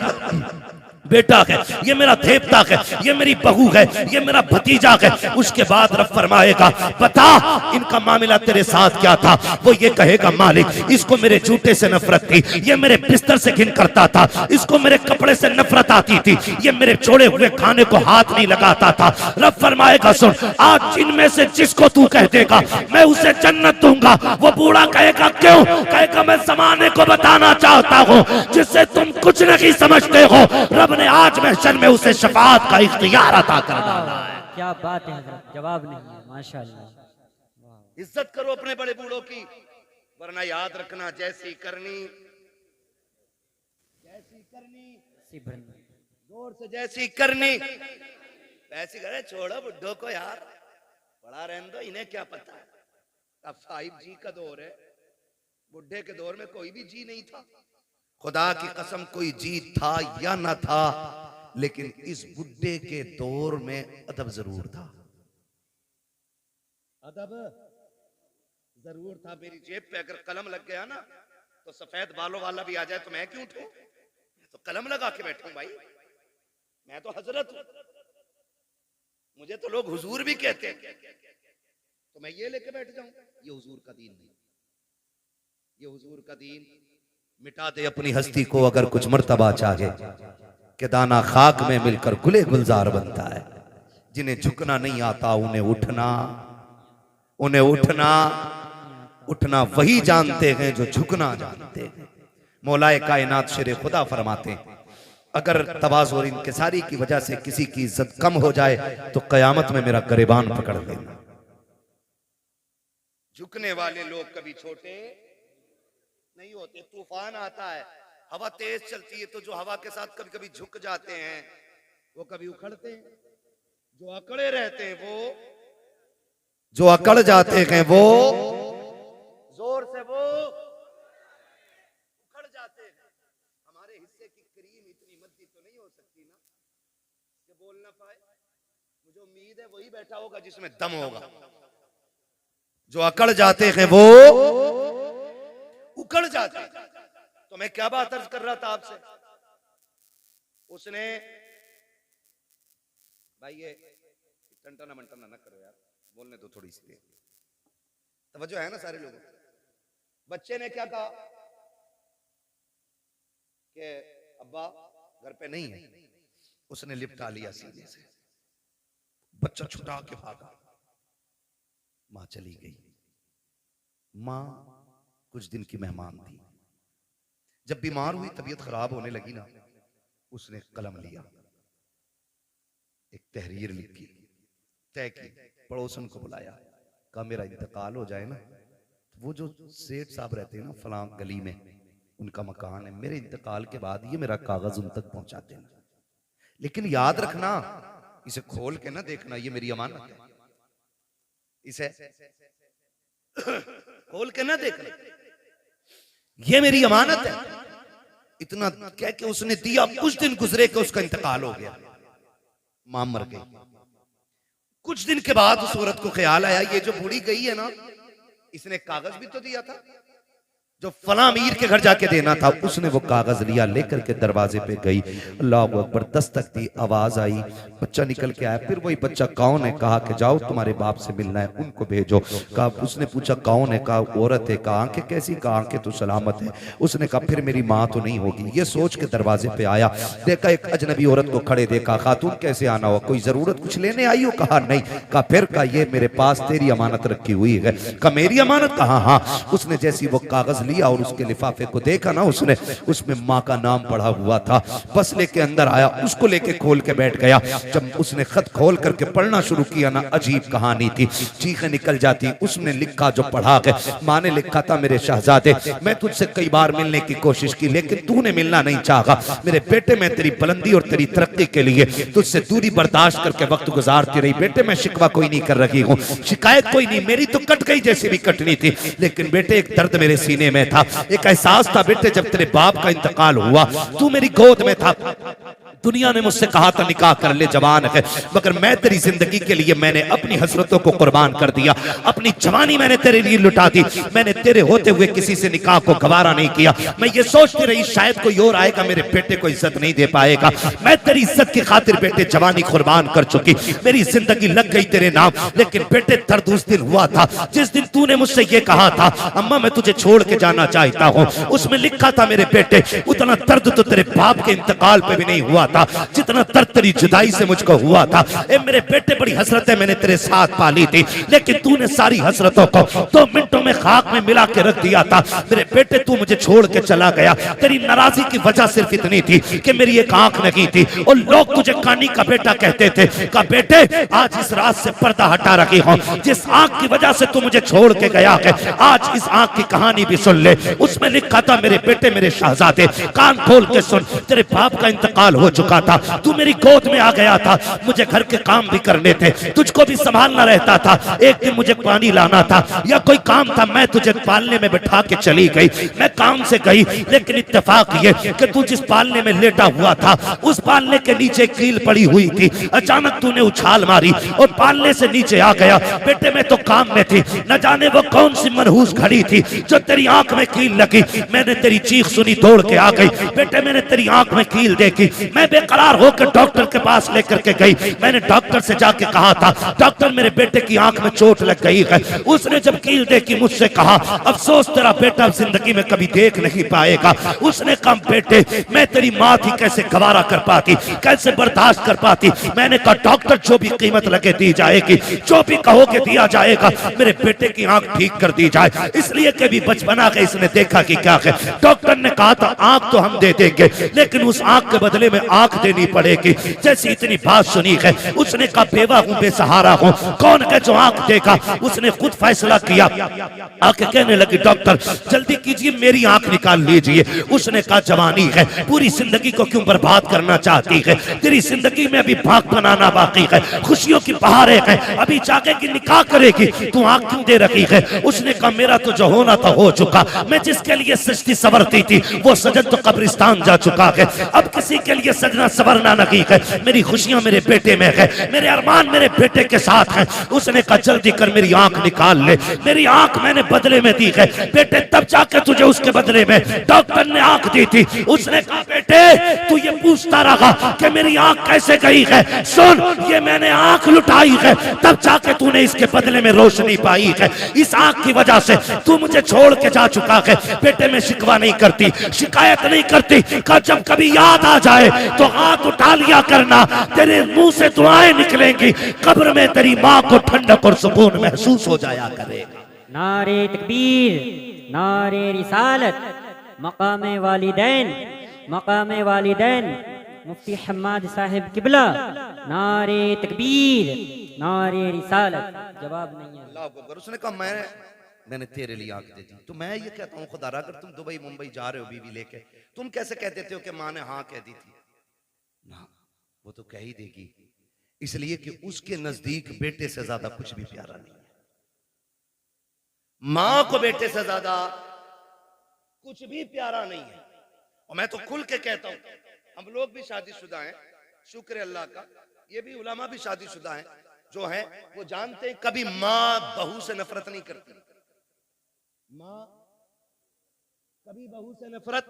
बेटा है, ये मेरा देवता है, ये मेरी बहू है, ये मेरा भतीजा है। उसके बाद रब फरमाएगा, बता इनका मामला तेरे साथ क्या था? वो ये कहेगा, मालिक इसको मेरे जूते से नफरत थी, ये मेरे बिस्तर से घिन करता था, इसको मेरे कपड़े से नफरत आती थी, ये मेरे छोड़े हुए खाने को हाथ नहीं लगाता था। रब फरमाएगा, सुन आज जिनमें से जिसको तू कह देगा मैं उसे जन्नत दूंगा। वो बूढ़ा कहेगा, क्यों? कहेगा, मैं जमाने को बताना चाहता हूँ जिससे तुम कुछ नहीं समझते हो। रब ने आज महशर में उसे शफाअत का इख्तियार अता कर डाला है। क्या बात है हजरत, जवाब नहीं है। माशाअल्लाह। इज्जत करो अपने बड़े बूढ़ों की, वरना याद रखना जैसी करनी जोर से, जैसी करनी वैसी करे। छोड़ो बुड्ढों को यार, बड़ा रहने दो, इन्हें क्या पता। अब 5G का दौर है, बुढ़े के दौर में कोई भी जी नहीं था। खुदा की कसम कोई जी था या ना था, लेकिन इस बुड्ढे के दौर में अदब जरूर था। अदब जरूर था। मेरी जेब पे अगर कलम लग गया ना तो सफेद बालों वाला भी आ जाए तो मैं क्यों उठूं? मैं तो कलम लगा के बैठूं भाई, मैं तो हजरत हूं, मुझे तो लोग हुजूर भी कहते हैं, तो मैं ये लेके बैठ जाऊं? ये हुजूर का दीन नहीं। ये हुजूर का दीन मिटा दे अपनी हस्ती को अगर कुछ मर्तबा चाहे, कि दाना खाक में मिलकर गुले गुलजार बनता है। जिन्हें झुकना नहीं आता उन्हें उठना, उन्हें उठना उठना वही जानते हैं जो झुकना जानते हैं। मौलाए कायनात शेर खुदा फरमाते हैं, अगर तवाज़ु और इंकिसारी की वजह से किसी की इज्जत कम हो जाए तो कयामत में मेरा गिरबान पकड़ लेना। झुकने वाले लोग कभी छोटे नहीं होते। तूफान आता है, हवा तेज चलती है, तो जो हवा के साथ कभी कभी झुक जाते हैं वो कभी उखड़ते हैं। जो अकड़े रहते हैं वो, जो अकड़ जाते हैं वो जोर से वो उखड़ जाते हैं। हमारे हिस्से की क्रीम इतनी मद्दी तो नहीं हो सकती ना कि बोल ना पाए। मुझे उम्मीद है वही बैठा होगा जिसमें दम होगा। जो अकड़ जाते हैं वो उकड़ जाते हैं। तो मैं क्या बात अर्ज कर रहा था आपसे, उसने भाई ये टंटना मंटना ना करो यार, बोलने दो थोड़ी सी तवज्जो है ना सारे लोगों। बच्चे ने क्या कहा कि अब्बा घर पे नहीं है, उसने लिपटा लिया सीने से, बच्चा छुटा के भागा, मां चली गई। मां कुछ दिन की मेहमान थी, जब बीमार हुई तबीयत खराब होने लगी ना, उसने कलम लिया, एक तहरीर लिखी, तय की, पड़ोसन को बुलाया, कहा मेरा इंतकाल हो जाए ना, वो जो सेठ साहब रहते हैं ना फलां गली में, उनका मकान है, मेरे इंतकाल के बाद ये मेरा कागज उन तक पहुंचा देना, लेकिन याद रखना इसे खोल के ना देखना, ये मेरी अमानत है, इसे खोल के ना देखना, ये मेरी अमानत है। इतना कह के उसने दिया। कुछ दिन गुजरे कि उसका इंतकाल हो गया, मां मर गई। कुछ दिन के बाद उस औरत को ख्याल आया, ये जो बूढ़ी गई है ना, इसने कागज भी तो दिया था जो फला अमीर के घर जाके देना था। उसने वो कागज लिया, लेकर के दरवाजे पे गई, अल्लाह अकबर, दस्तक दी, आवाज आई, बच्चा निकल के आया। फिर वही बच्चा कौन है, कहा कि जाओ तुम्हारे बाप से मिलना है, उनको भेजो। कहा, उसने पूछा कौन है, कहा औरत है। कहा आंखें कैसी, कहा आंखें तो सलामत है। उसने कहा फिर मेरी माँ तो नहीं होगी। ये सोच के दरवाजे पे आया, देखा एक अजनबी औरत को खड़े देखा। खातून कैसे आना हुआ, कोई जरूरत कुछ लेने आई हो? कहा नहीं। कहा फिर, कहा ये मेरे पास तेरी अमानत रखी हुई है। कहा मेरी अमानत? कहा हाँ। उसने जैसी वो कागज लिया और उसके लिफाफे को देखा ना उसने, उसमें माँ का नाम पढ़ा हुआ था। बस लेके अंदर आया, उसको लेके खोल के बैठ गया। जब उसने खत खोल करके पढ़ना शुरू किया ना, अजीब कहानी थी, चीखें निकल जाती। उसने लिखा जो पढ़ा है, माँ ने लिखा था, मेरे शहजादे मैं तुझसे कई बार मिलने की कोशिश की लेकिन तूने मिलना नहीं चाहा। मेरे बेटे मैं तेरी बुलंदी और तेरी तरक्की के लिए तुझसे दूरी बर्दाश्त करके वक्त गुजारती रही। बेटे मैं शिकवा कोई नहीं कर रही हूँ, शिकायत कोई नहीं, मेरी तो कट गई जैसी भी कटनी थी, लेकिन बेटे एक दर्द मेरे सीने में था, एक एहसास था बेटे जब तेरे बाप का इंतकाल हुआ तू मेरी गोद में था। दुनिया ने मुझसे कहा था निकाह कर ले, जवान है, मगर मैं तेरी जिंदगी के लिए मैंने अपनी हसरतों को कुर्बान कर दिया, अपनी जवानी मैंने तेरे लिए लुटा दी। मैंने तेरे होते हुए किसी से निकाह को गवारा नहीं किया। मैं ये सोचती रही शायद कोई और आएगा मेरे बेटे को इज्जत नहीं दे पाएगा। मैं तेरी इज्जत की खातिर बेटे जवानी कुर्बान कर चुकी, मेरी जिंदगी लग गई तेरे नाम। लेकिन बेटे दर्द उस दिन हुआ था जिस दिन तूने मुझसे ये कहा था अम्मा मैं तुझे छोड़ के जाना चाहता हूँ। उसमें लिखा था मेरे बेटे उतना दर्द तो तेरे बाप के इंतकाल पे भी नहीं हुआ था जितना दर्द तेरी जुदाई से मुझको हुआ था। ए मेरे बेटे बड़ी हसरतें मैंने तेरे साथ पाली थी, लेकिन तूने सारी हसरतों को 2 मिनटों में खाक में मिला के रख दिया था। मेरे बेटे तू मुझे छोड़ के चला गया, तेरी नाराजगी की वजह सिर्फ इतनी थी कि मेरी एक आंख नहीं थी और लोग तुझे कानी का बेटा कहते थे। कहा बेटे आज इस रात से पर्दा हटा रखी हूं, जिस आंख की वजह से तू मुझे छोड़ के गया है आज इस आंख की कहानी भी सुन ले। उसमें लिखा था मेरे बेटे मेरे शहजादे कान खोल के सुन, तेरे बाप का इंतकाल हो चुका था, तू मेरी गोद में आ गया था, मुझे घर के काम भी करने थे, तुझको भी संभालना रहता था। एक दिन मुझे पानी लाना था या कोई काम था, मैं तुझे पालने में बैठा के चली गई। मैं काम से गई लेकिन इत्तेफाक ये कि तू जिस पालने में लेटा हुआ था उस पालने के नीचे कील पड़ी हुई थी। अचानक तूने उछाल मारी और पालने से नीचे आ गया। बेटे मैं तो काम में थी, न जाने वो कौन सी मनहूस घड़ी थी जो तेरी आंख में कील लगी। मैंने तेरी चीख सुनी, दौड़ के आ गई। बेटे मैंने तेरी आंख में कील देखी, मैं बेकरार होकर डॉक्टर के पास लेकर के गई। मैंने डॉक्टर से जाके कहा था डॉक्टर मेरे बेटे की आंख में चोट लग गई है। उसने जब कील देखी मुझसे कहा अफसोस तेरा बेटा जिंदगी में कभी देख नहीं पाएगा। उसने कहा बेटे मैं तेरी माँ थी, कैसे गवारा कर पाती, कैसे बर्दाश्त कर पाती। मैंने कहा डॉक्टर जो भी कीमत लगे दी जाएगी, जो भी कहोगे दिया जाएगा, मेरे बेटे की आंख ठीक कर दी जाए। इसलिए कि भी बचपना के इसने देखा कि क्या है। डॉक्टर ने कहा था आंख तो हम दे देंगे लेकिन उस आंख के बदले में आंख देनी पड़ेगी। जैसी इतनी बात सुनी है उसने कहा बेवा हूं बेसहारा हूं, कौन है जो आंख देगा। उसने खुद फैसला किया, आके कहने लगी डॉक्टर जल्दी कीजिए मेरी आंख निकाल लीजिए। उसने कहा जवानी है, पूरी जिंदगी को क्यों बर्बाद करना चाहती है, तेरी जिंदगी में अभी भाग बनाना बाकी है, खुशियों की बहारें हैं, अभी जाके की निकाह करेगी, तू आंख क्यों दे रखी है। उसने कहा मेरा तो जो होना था हो चुका, मैं जिसके लिए सजती सवरती थी वो सजन तो कब्रिस्तान जा चुका है, अब किसी के लिए सजना सवरना नहीं है। मेरी खुशियां मेरे बेटे में है, मेरे अरमान मेरे बेटे के साथ हैं। उसने कहा जल्दी कर मेरी आंख निकाल ले, मेरी आंख मैंने बदले में दी है बेटे, तब जाके तुझे उसके बदले में डॉक्टर ने आंख दी थी। उसने कहा बेटे तू ये पूछता रहा कि मेरी आंख कैसे गई है, सुन ये मैंने आंख लुटाई है तब जाके तूने इसके बदले में रोशनी पाई है। इस आंख की वजह से तू मुझे छोड़ के जा चुका है। बेटे मैं शिकवा नहीं करती, शिकायत नहीं करती, जब कभी याद आ जाए तो हाथ उठा लिया करना, तेरे मुंह से दुआएं निकलेंगी, कब्र में तेरी माँ को ठंडक और सुकून महसूस हो जाया करेगा। नारे तकबीर, नारे रिसालत, मकामे वालिदैन, मकामे वालिदैन, मुफ्ती हम्माद साहिब किबला, नारे तकबीर, नारे रिसालत। जवाब नहीं है। अल्लाह अकबर। उसने कहा मैंने तेरे लिए आंख दे दी। तो मैं ये कहता हूँ खुदा अगर तुम दुबई मुंबई जा रहे हो बीवी लेके, तुम कैसे कह देते हो कि माँ ने हाँ कह दी थी ना, वो तो कह ही देगी, इसलिए कि उसके नजदीक बेटे से ज्यादा कुछ भी प्यारा नहीं है। माँ को बेटे से ज्यादा कुछ भी प्यारा नहीं है। और मैं तो खुल के कहता हूं, हम लोग भी शादीशुदा हैं, शुक्र अल्लाह का, ये भी उलमा भी शादीशुदा हैं, जो हैं वो जानते हैं कभी माँ बहू से नफरत नहीं करती। माँ कभी बहू से नफरत,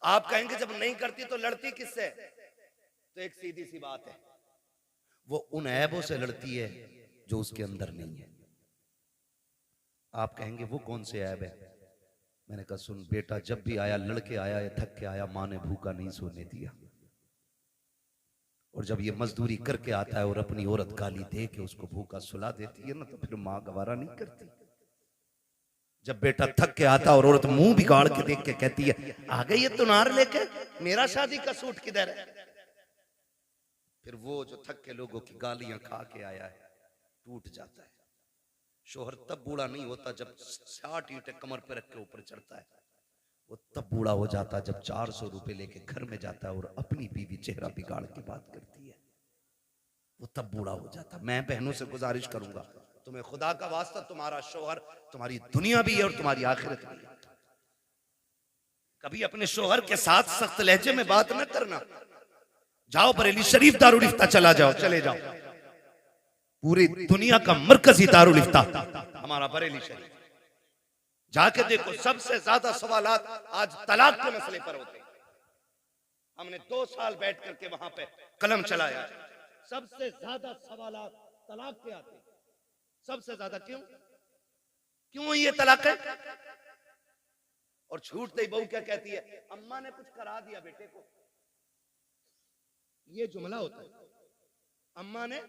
आप कहेंगे जब नहीं करती तो लड़ती किससे, तो एक सीधी सी बात है, वो उन ऐबों से लड़ती है जो उसके अंदर नहीं है। आप कहेंगे वो कौन से ऐब है। मैंने कहा सुन बेटा, जब भी आया लड़के आया या थक के आया, माँ ने भूखा नहीं सोने दिया। और जब ये मजदूरी करके आता है और अपनी औरत गाली दे के उसको भूखा सुला देती है ना, तो फिर माँ गवारा नहीं करती। जब बेटा थक के आता और औरत मुंह बिगाड़ के देख के कहती है आ गई ये तुनार लेके, मेरा शादी का सूट किधर है? फिर वो जो थक के लोगों की गालियां खा के आया है टूट जाता है। शोहर तब बूढ़ा नहीं होता जब 60 ईंटें कमर पे रख के ऊपर चढ़ता है, वो तब बूढ़ा हो जाता जब 400 रुपए लेके घर में जाता है और अपनी बीवी चेहरा बिगाड़ के बात करती है, वो तब बूढ़ा हो जाता। मैं बहनों से गुजारिश करूंगा, तुम्हें खुदा का वास्ता, तुम्हारा शोहर तुम्हारी दुनिया भी है और तुम्हारी आखिरत भी है। कभी अपने शोहर के साथ सख्त लहजे में बात न करना। जाओ बरेली शरीफ दारुल इफ्ता चला जाओ, चले जाओ, पूरी दुनिया का मरकजी दारुल इफ्ता हमारा बरेली शरीफ। जाके देखो, सबसे ज्यादा सवालात आज तलाक के मसले पर होते हैं। हमने 2 साल बैठ करके वहां पे कलम चलाया, सबसे ज्यादा सवालात तलाक के आते हैं। सबसे ज्यादा क्यों ये तलाक है? और छूटते ही बहू क्या कहती है, अम्मा ने कुछ करा दिया बेटे को। ये जुमला होता है, अम्मा ने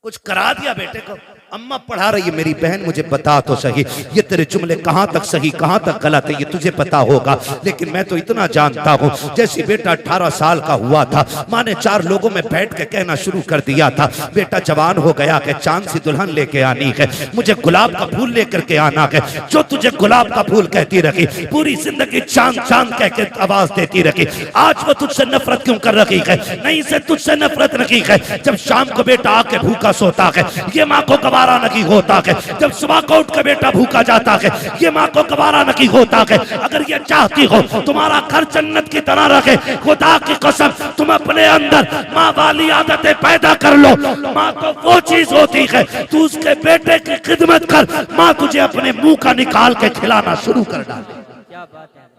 कुछ करा दिया बेटे को। अम्मा पढ़ा रही है, मेरी बहन मुझे बता तो सही, ये तेरे जुमले कहां तक सही कहां तक गलत है ये तुझे पता होगा, लेकिन मैं तो इतना जानता हूं, जैसे बेटा 18 साल का हुआ था, माँ ने 4 लोगों में बैठ के कहना शुरू कर दिया था, बेटा जवान हो गया कि चांद सी दुल्हन लेके आनी है, मुझे गुलाब का फूल लेकर के आना है। जो तुझे गुलाब का फूल कहती रखी, पूरी जिंदगी चांद चांद कह के आवाज देती रखी, आज वो तुझसे नफरत क्यों कर रखी है? नहीं से तुझसे नफरत रखी है। जब शाम को बेटा आके भूखा सोता है, ये माँ को गवारा नहीं होता है। जब सुबह को उठ के बेटा भूखा जाता है, ये माँ को गवारा नहीं होता है। अगर ये चाहती हो तुम्हारा घर जन्नत की तरह रखे, खुदा की कसम तुम अपने अंदर माँ वाली आदतें पैदा कर लो। माँ तो वो चीज होती है, तू उसके बेटे की खिदमत कर, माँ तुझे अपने मुंह का निकाल के खिलाना शुरू कर डाले। क्या बात है,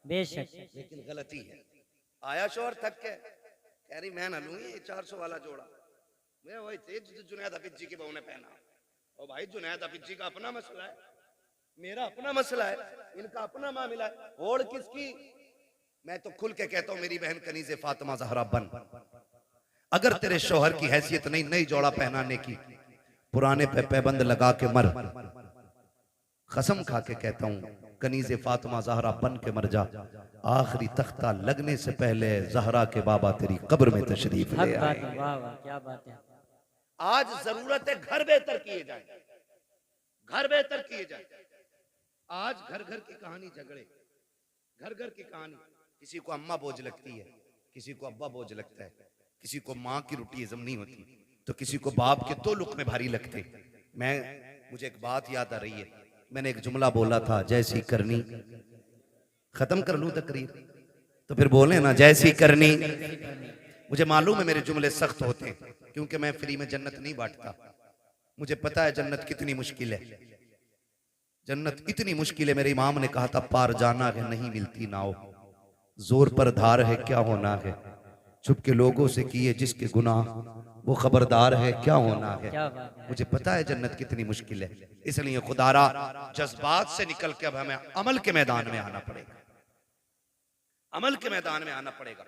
बेशक। लेकिन गलती है, आया शोहर थक के कह रही मैं ना लूं ये 400 वाला जोड़ा, मैं वही थे जो जुनैद हफीज जी की बहू ने पहना। और भाई जुनैद हफीज जी का अपना मसला है, मेरा अपना मसला है, इनका अपना मामला है, और किसकी? मैं तो खुल के कहता हूं मेरी बहन कनीज़े फातिमा ज़हरा बन, अगर तेरे शौहर की हैसियत नहीं नई जोड़ा पहनाने की, पुराने पे पैबंद लगा के मर। कसम खा के कहता हूं कनीज़े फातिमा ज़हरा बन के मर जा, आखिरी तख्ता लगने से पहले ज़हरा के बाबा तेरी कब्र में तशरीफ ले आए। वाह वाह, क्या बात है। आज जरूरत है घर बेहतर किए जाए, घर बेहतर किए जाए। आज घर घर की कहानी झगड़े, घर घर की कहानी, किसी को अम्मा बोझ लगती है, किसी को अब्बा बोझ लगता है, किसी को माँ की रोटी हजम नहीं होती, तो किसी को बाप के 2 लुक़मे भारी लगते। मुझे एक बात याद आ रही है, मैंने एक जुमला बोला था, जैसी करनी, खत्म कर लूं तकरीर तो फिर बोले ना जैसी करनी। मुझे मालूम है मेरे जुमले सख्त होते हैं, क्योंकि मैं फ्री में जन्नत नहीं बांटता। मुझे पता है जन्नत कितनी मुश्किल है, जन्नत इतनी मुश्किल है। मेरे इमाम ने कहा था पार जाना है नहीं मिलती नाव, जोर पर धार है क्या होना है, छुप के लोगों से किए जिसके गुनाह वो खबरदार है क्या होना है। मुझे पता है जन्नत कितनी मुश्किल है, इसलिए खुदारा जज्बात से निकल के अब हमें अमल के मैदान में आना पड़ेगा, अमल के मैदान में आना पड़ेगा।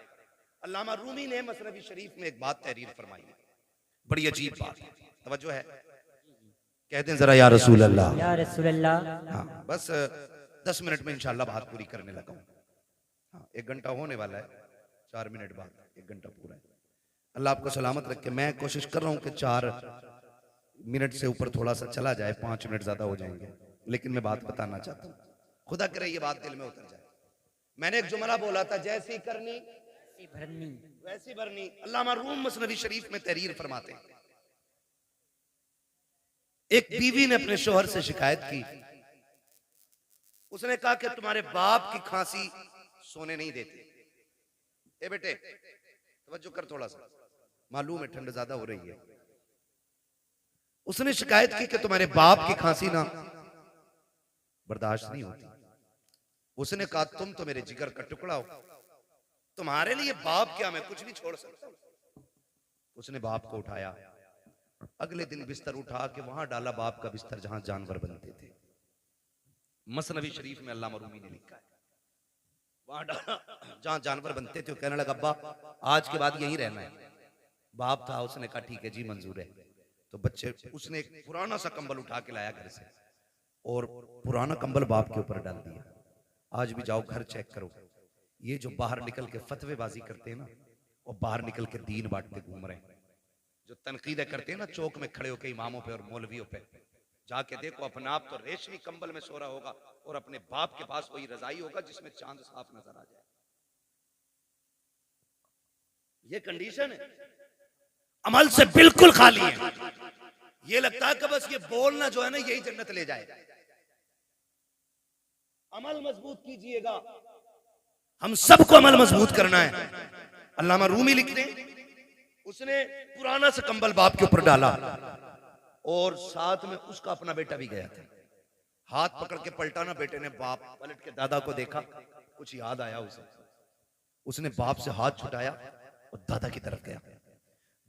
अल्लामा रूमी ने मसनवी शरीफ में एक बात तहरीर फरमाई है, बड़ी अजीब बात है, तवज्जो है, कहते हैं जरा या रसूल अल्लाह, या रसूल अल्लाह। हाँ बस 10 मिनट में इंशाल्लाह बात पूरी करने लगा हूँ। हाँ 1 घंटा होने वाला है, 4 मिनट बाद 1 घंटा पूरा है। अल्लाह आपको सलामत रखे। मैं कोशिश कर रहा हूँ कि 4 मिनट से ऊपर थोड़ा सा चला जाए, 5 मिनट ज्यादा हो जाएंगे, लेकिन मैं बात बताना चाहता हूँ, खुदा करे ये बात दिल में उतर जाए। मैंने एक जुमला बोला था, जैसी करनी भरनी वैसी भरनी। अल्लामा रूम मसनवी शरीफ में तहरीर फरमाते हैं, एक बीवी ने अपने शोहर से शिकायत की, उसने कहा कि तुम्हारे बाप की खांसी सोने नहीं देती। ए बेटे तवज्जो कर थोड़ा सा, मालूम है ठंड ज्यादा हो रही है। उसने शिकायत की कि तुम्हारे बाप की खांसी ना बर्दाश्त नहीं होती। उसने कहा तुम तो मेरे जिगर का टुकड़ा हो, तुम्हारे लिए बाप क्या, मैं कुछ भी छोड़ सकता हूं। उसने बाप को उठाया, अगले दिन बिस्तर उठा के वहां डाला, बाप का बिस्तर जहां जानवर बनते थे। मसनवी शरीफ में अल्लामा रूमी ने लिखा है, वहां डाला जहां जानवर बनते थे। कहने लगा अब्बा आज के बाद यहीं रहना है। बाप था, उसने कहा ठीक है जी मंजूर है। तो बच्चे, उसने एक पुराना सा कंबल उठा के लाया घर से और पुराना कंबल बाप के ऊपर डाल दिया। आज भी जाओ घर चेक करो, ये जो बाहर निकल के फतवेबाजी करते हैं ना, और बाहर निकल के दीन बांटते घूम रहे हैं, जो तनकीदें करते हैं ना चौक में खड़े होकर इमामों पे और मौलवियों पे, जाके देखो अपना आप तो रेशमी कंबल में सो रहा होगा और अपने बाप के पास वही रजाई होगा जिसमें चांद साफ नजर आ जाए। ये कंडीशन है, अमल से बिल्कुल खाली है। ये लगता है कि बस ये बोलना जो है ना यही जन्नत ले जाएगा। अमल मजबूत कीजिएगा, हम सबको अमल मजबूत करना है। अल्लामा रूमी लिखते हैं, उसने पुराना सा कंबल बाप के ऊपर डाला और साथ में उसका अपना बेटा भी गया था। हाथ पकड़ के पलटाना, बेटे ने बाप पलट के दादा को देखा, कुछ याद आया उसे, उसने बाप से हाथ छुटाया और दादा की तरफ गया।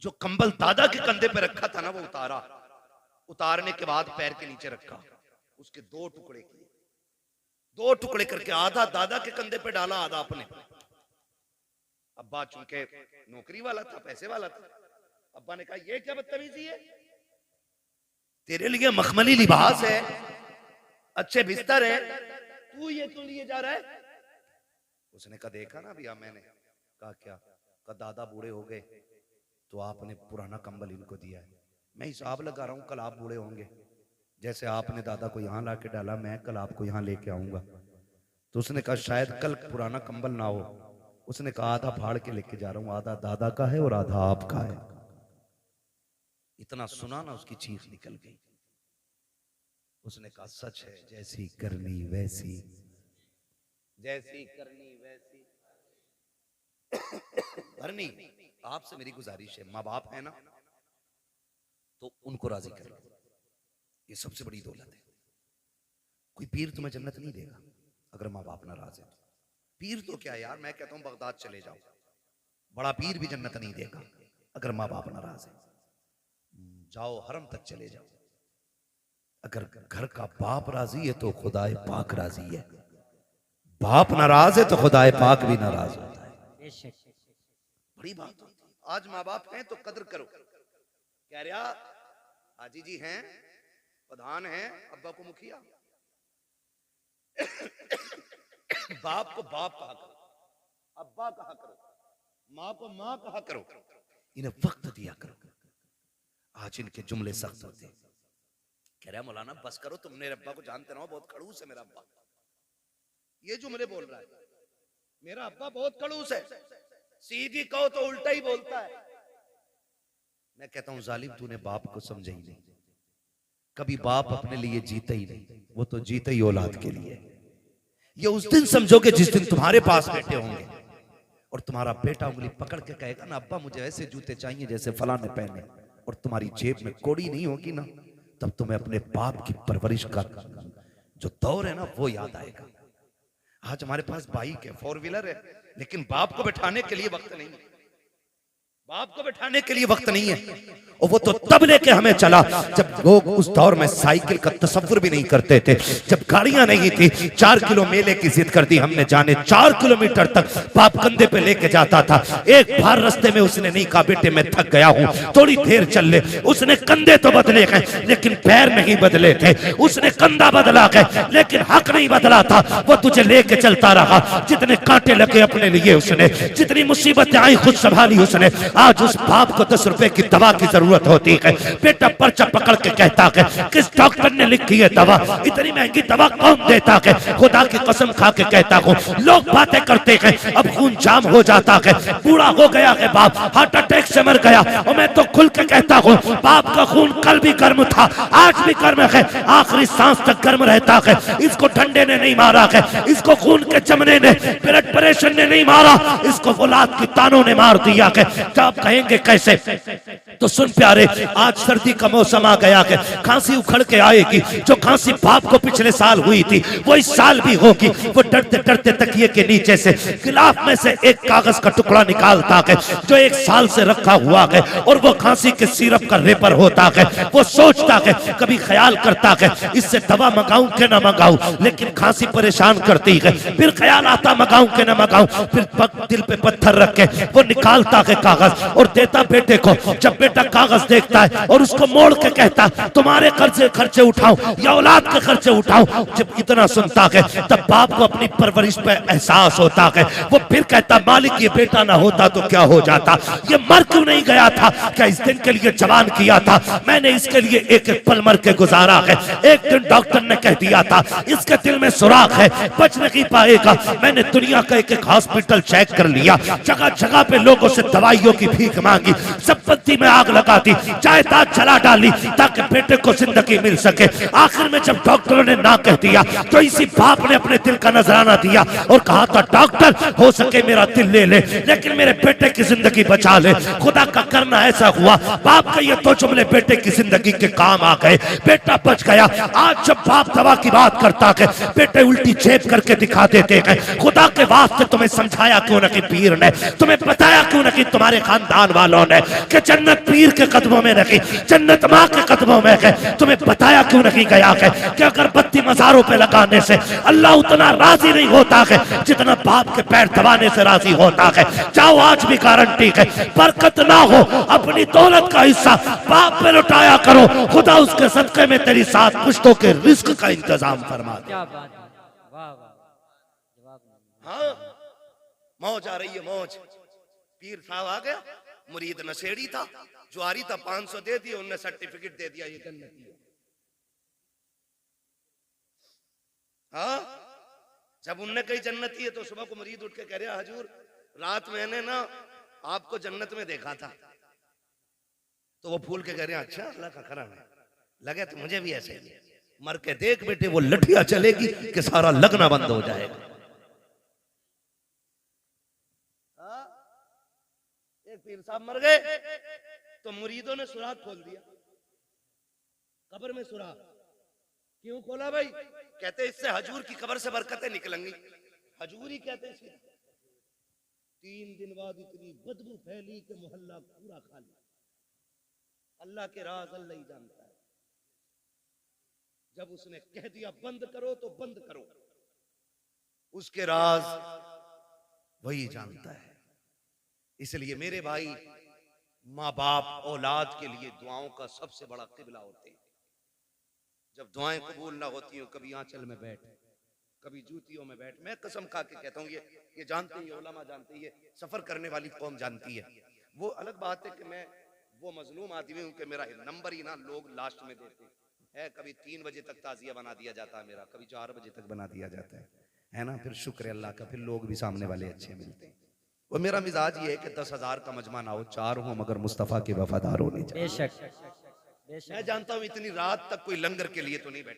जो कंबल दादा के कंधे पे रखा था ना वो उतारा, उतारने के बाद पैर के नीचे रखा, उसके दो टुकड़े किए, दो टुकड़े करके आधा दादा के कंधे पे डाला, आधा अपने। अब्बा चूंकि नौकरी वाला था, पैसे वाला था, अब्बा ने कहा ये क्या बदतमीजी है, तेरे लिए मखमली लिबास है, अच्छे बिस्तर है, तू ये क्यों लिए जा रहा है? उसने कहा देखा ना भैया मैंने। कहा क्या? कहा दादा बूढ़े हो गए तो आपने पुराना कंबल इनको दिया है, मैं हिसाब लगा रहा हूं कल आप बूढ़े होंगे, जैसे आपने दादा को यहां लाके डाला मैं कल आपको यहां लेके आऊंगा। तो उसने कहा शायद कल पुराना कंबल ना हो। उसने कहा आधा फाड़ के लेके जा रहा हूं, आधा दादा का है और आधा आपका है। इतना सुना ना उसकी चीख निकल गई। उसने कहा सच है, जैसी करनी वैसी, जैसी करनी वैसी भरनी। आपसे मेरी गुजारिश है, माँ बाप है ना तो उनको राजी कर लो, ये सबसे बड़ी दौलत है। कोई पीर तुम्हें जन्नत नहीं देगा अगर माँ बाप नाराज है। पीर तो क्या यार, मैं कहता हूं बगदाद चले जाओ, बड़ा पीर भी जन्नत नहीं देगा अगर माँ बाप नाराज है। जाओ हरम तक चले जाओ, अगर घर का बाप राजी है तो खुदाए पाक राजी है, बाप नाराज है तो खुदाए पाक भी नाराज होता है। बड़ी बात होती है। आज माँ बाप हैं तो कदर करो। कह रहा हाजी जी हैं, प्रधान हैं, अब्बा को मुखिया, बाप को बाप कहा करो, अब्बा कहा करो, माँ को माँ कहा करो, इन्हें वक्त दिया करो। आज इनके जुमले सख्त होते। कह रहा मौलाना बस करो, तुम मेरे अब्बा को जानते ना हो, बहुत खड़ूस है मेरा अब्बा। ये जुमले बोल रहा है, मेरा अब्बा बहुत खड़ूस है, सीधी कहो तो उल्टा ही बोलता है। मैं कहता हूं जालिम तूने बाप को समझा ही नहीं, कभी बाप अपने लिए जीता ही नहीं, वो तो जीता ही औलाद के लिए। ये उस दिन समझोगे जिस दिन तुम्हारे पास बैठे होंगे और तुम्हारा बेटा उंगली पकड़ के कहेगा ना अब्बा मुझे ऐसे जूते चाहिए जैसे फलां ने पहने, और तुम्हारी जेब में कौड़ी नहीं होगी ना, तब तुम्हें अपने बाप की परवरिश का जो दौर है ना वो याद आएगा। आज हमारे पास बाइक है, 4 व्हीलर है, लेकिन बाप को बैठाने के लिए वक्त नहीं है, बाप को बैठाने के लिए वक्त नहीं है। और वो तो तब लेके हमें चला जब लोग उस दौर में साइकिल का तसव्वुर भी नहीं करते थे, जब गाड़ियां नहीं थी। 4 किलो मेले की जिद कर दी हमने, जाने 4 किलोमीटर तक बाप कंधे पे लेके जाता था। एक बार रास्ते में उसने नहीं कहा बेटे मैं थक गया हूं थोड़ी देर चल ले, उसने कंधे तो बदले गए लेकिन पैर नहीं बदले थे, उसने कंधा बदला गए लेकिन हक नहीं बदला था। वो तुझे लेके चलता रहा, जितने कांटे लगे अपने लिए उसने, जितनी मुसीबतें आई खुद संभाली उसने। आज उस बाप को 10 रुपए की दवा की जरूरत होती है, बेटा पर्चा पकड़ के कहता है किस डॉक्टर ने लिखी है दवा, इतनी महंगी दवा कौन देता है? खुदा की कसम खा के कहता हूँ लोग बातें करते हैं, अब खून जाम हो जाता है, बूढ़ा हो गया है बाप, हार्ट अटैक से मर गया। और मैं तो खुल के कहता हूँ बाप का खून कल भी गर्म था, आज भी गर्म है, आखिरी सांस तक गर्म रहता है। इसको ठंडे ने नहीं मारा है, इसको खून के जमने ने, ब्लड प्रेशर ने नहीं मारा, इसको औलाद की तानों ने मार दिया है। आप कहेंगे कैसे? तो सुन प्यारे, आज सर्दी का मौसम आ गया है, खांसी उखड़ के आएगी। जो खांसी बाप को पिछले साल हुई थी वो इस साल भी होगी। वो डरते डरते तकिए के नीचे से गिलाफ में से एक कागज का टुकड़ा निकालता है जो 1 साल से रखा हुआ है, और वो खांसी के सिरप का रेपर होता है। वो सोचता है, कभी ख्याल करता है इससे दवा मंगाऊं कि ना मंगाऊं, लेकिन खांसी परेशान करती है। फिर ख्याल आता मंगाऊं कि ना मंगाऊं, फिर दिल पे पत्थर रख के वो निकालता है कागज और देता बेटे को। जब बेटा कागज देखता है और उसको मोड़ के कहता तुम्हारे खर्चे उठाओ या औलाद के खर्चे उठाओ। जब इतना सुनता है तब बाप को अपनी परवरिश पे एहसास होता है। वो फिर कहता मालिक ये बेटा ना होता तो क्या हो जाता, ये मर क्यों नहीं गया था, क्या इस दिन के लिए जवान किया था मैंने, इसके लिए एक एक पल मर के गुजारा है। एक दिन डॉक्टर ने कह दिया था इसके दिल में सुराख है, बच नहीं पाएगा। मैंने दुनिया का एक एक हॉस्पिटल चेक कर लिया, जगह जगह पे लोगों से दवाइयों की भीख मांगी, संपत्ति में आग लगा दी, जायदाद जला डाली ताकि बेटे को जिंदगी मिल सके। आखिर में जब डॉक्टरों ने ना कह दिया तो इसी बाप ने अपने दिल का नजराना दिया और कहा था डॉक्टर हो सके मेरा दिल ले ले लेकिन मेरे बेटे की जिंदगी बचा ले। खुदा का करना ऐसा हुआ, बाप का ये दो जुमले बेटे की जिंदगी के काम आ गए, बेटा बच गया। आज जब बाप दवा की बात करता है बेटे उल्टी जेब करके दिखा देते हैं। खुदा के वास्ते तुम्हें समझाया क्यों नहीं पीर ने, तुम्हें बताया क्यों नहीं तुम्हारे खानदान वालों ने कि जन्नत पीर के कदमों में नहीं, जन्नत माँ के कदमों में है। तुम्हें बताया क्यों नहीं गया है कि अगरबत्ती मज़ारों पे लगाने से अल्लाह उतना राजी नहीं होता है जितना बाप के पैर दबाने से राजी होता है। जाओ आज भी गारंटी है, बरकत ना हो अपनी दौलत का हिस्सा बाप पे लुटाया करो, खुदा उसके सदके में तेरी साथ पुश्तों के रिस्क का इंतजाम फरमा दे। क्या बात है, वाह वाह, जवाब नहीं। हाँ मौज आ रही है मौज। पीर साहब आ गया, मुरीद नशेड़ी था, जुआरी था, 500 दे दिए, उन्हें सर्टिफिकेट दे दिया ये जन्नती है। हाँ जब उनने कही जन्नती है तो सुबह को मुरीद उठ के कह रहा हजूर रात मैंने ना आपको जन्नत में देखा था। तो वो फूल के कह रहे हैं अच्छा अल्लाह का करम है, लगे तो मुझे भी ऐसे ही। मर के देख बेटे वो लठिया चलेगी कि सारा लगना बंद हो जाएगा। एक पीर साहब मर गए तो मुरीदों ने सुराख खोल दिया, कब्र में सुराख। क्यों खोला भाई? कहते इससे हजूर की कब्र से बरकतें निकलेंगी। हजूर ही कहते इसे। 3 दिन बाद इतनी बदबू फैली कि मोहल्ला पूरा खाली। अल्लाह के राज अल्लाह ही जानता है। जब उसने कह दिया बंद करो तो बंद करो, उसके राज वही जानता है। इसलिए मेरे भाई माँ बाप औलाद के लिए दुआओं का सबसे बड़ा किबला होते हैं। जब दुआएं कबूल ना होती हो कभी आंचल में बैठ, कभी जूतियों में बैठ। मैं कसम खा के कहता हूँ ये जानते ही, उलमा जानते ही, सफर करने वाली कौम जानती है। वो अलग बात है कि मैं वो मजलूम आदमी हूँ कि मेरा नंबर ही ना लोग लास्ट में देते हैं। कभी 3 बजे तक ताजिया बना दिया जाता है मेरा, कभी 4 बजे तक बना दिया जाता है ना। फिर शुक्र अल्लाह का, फिर लोग भी सामने वाले अच्छे मिलते हैं। वो मेरा मिजाज ये है कि 10,000 का मजमा ना हो, 4 हो मगर मुस्तफ़ा के वफादार होने चाहिए। बेशक बेशक। मैं जानता हूँ इतनी रात तक कोई लंगर के लिए तो नहीं बैठा।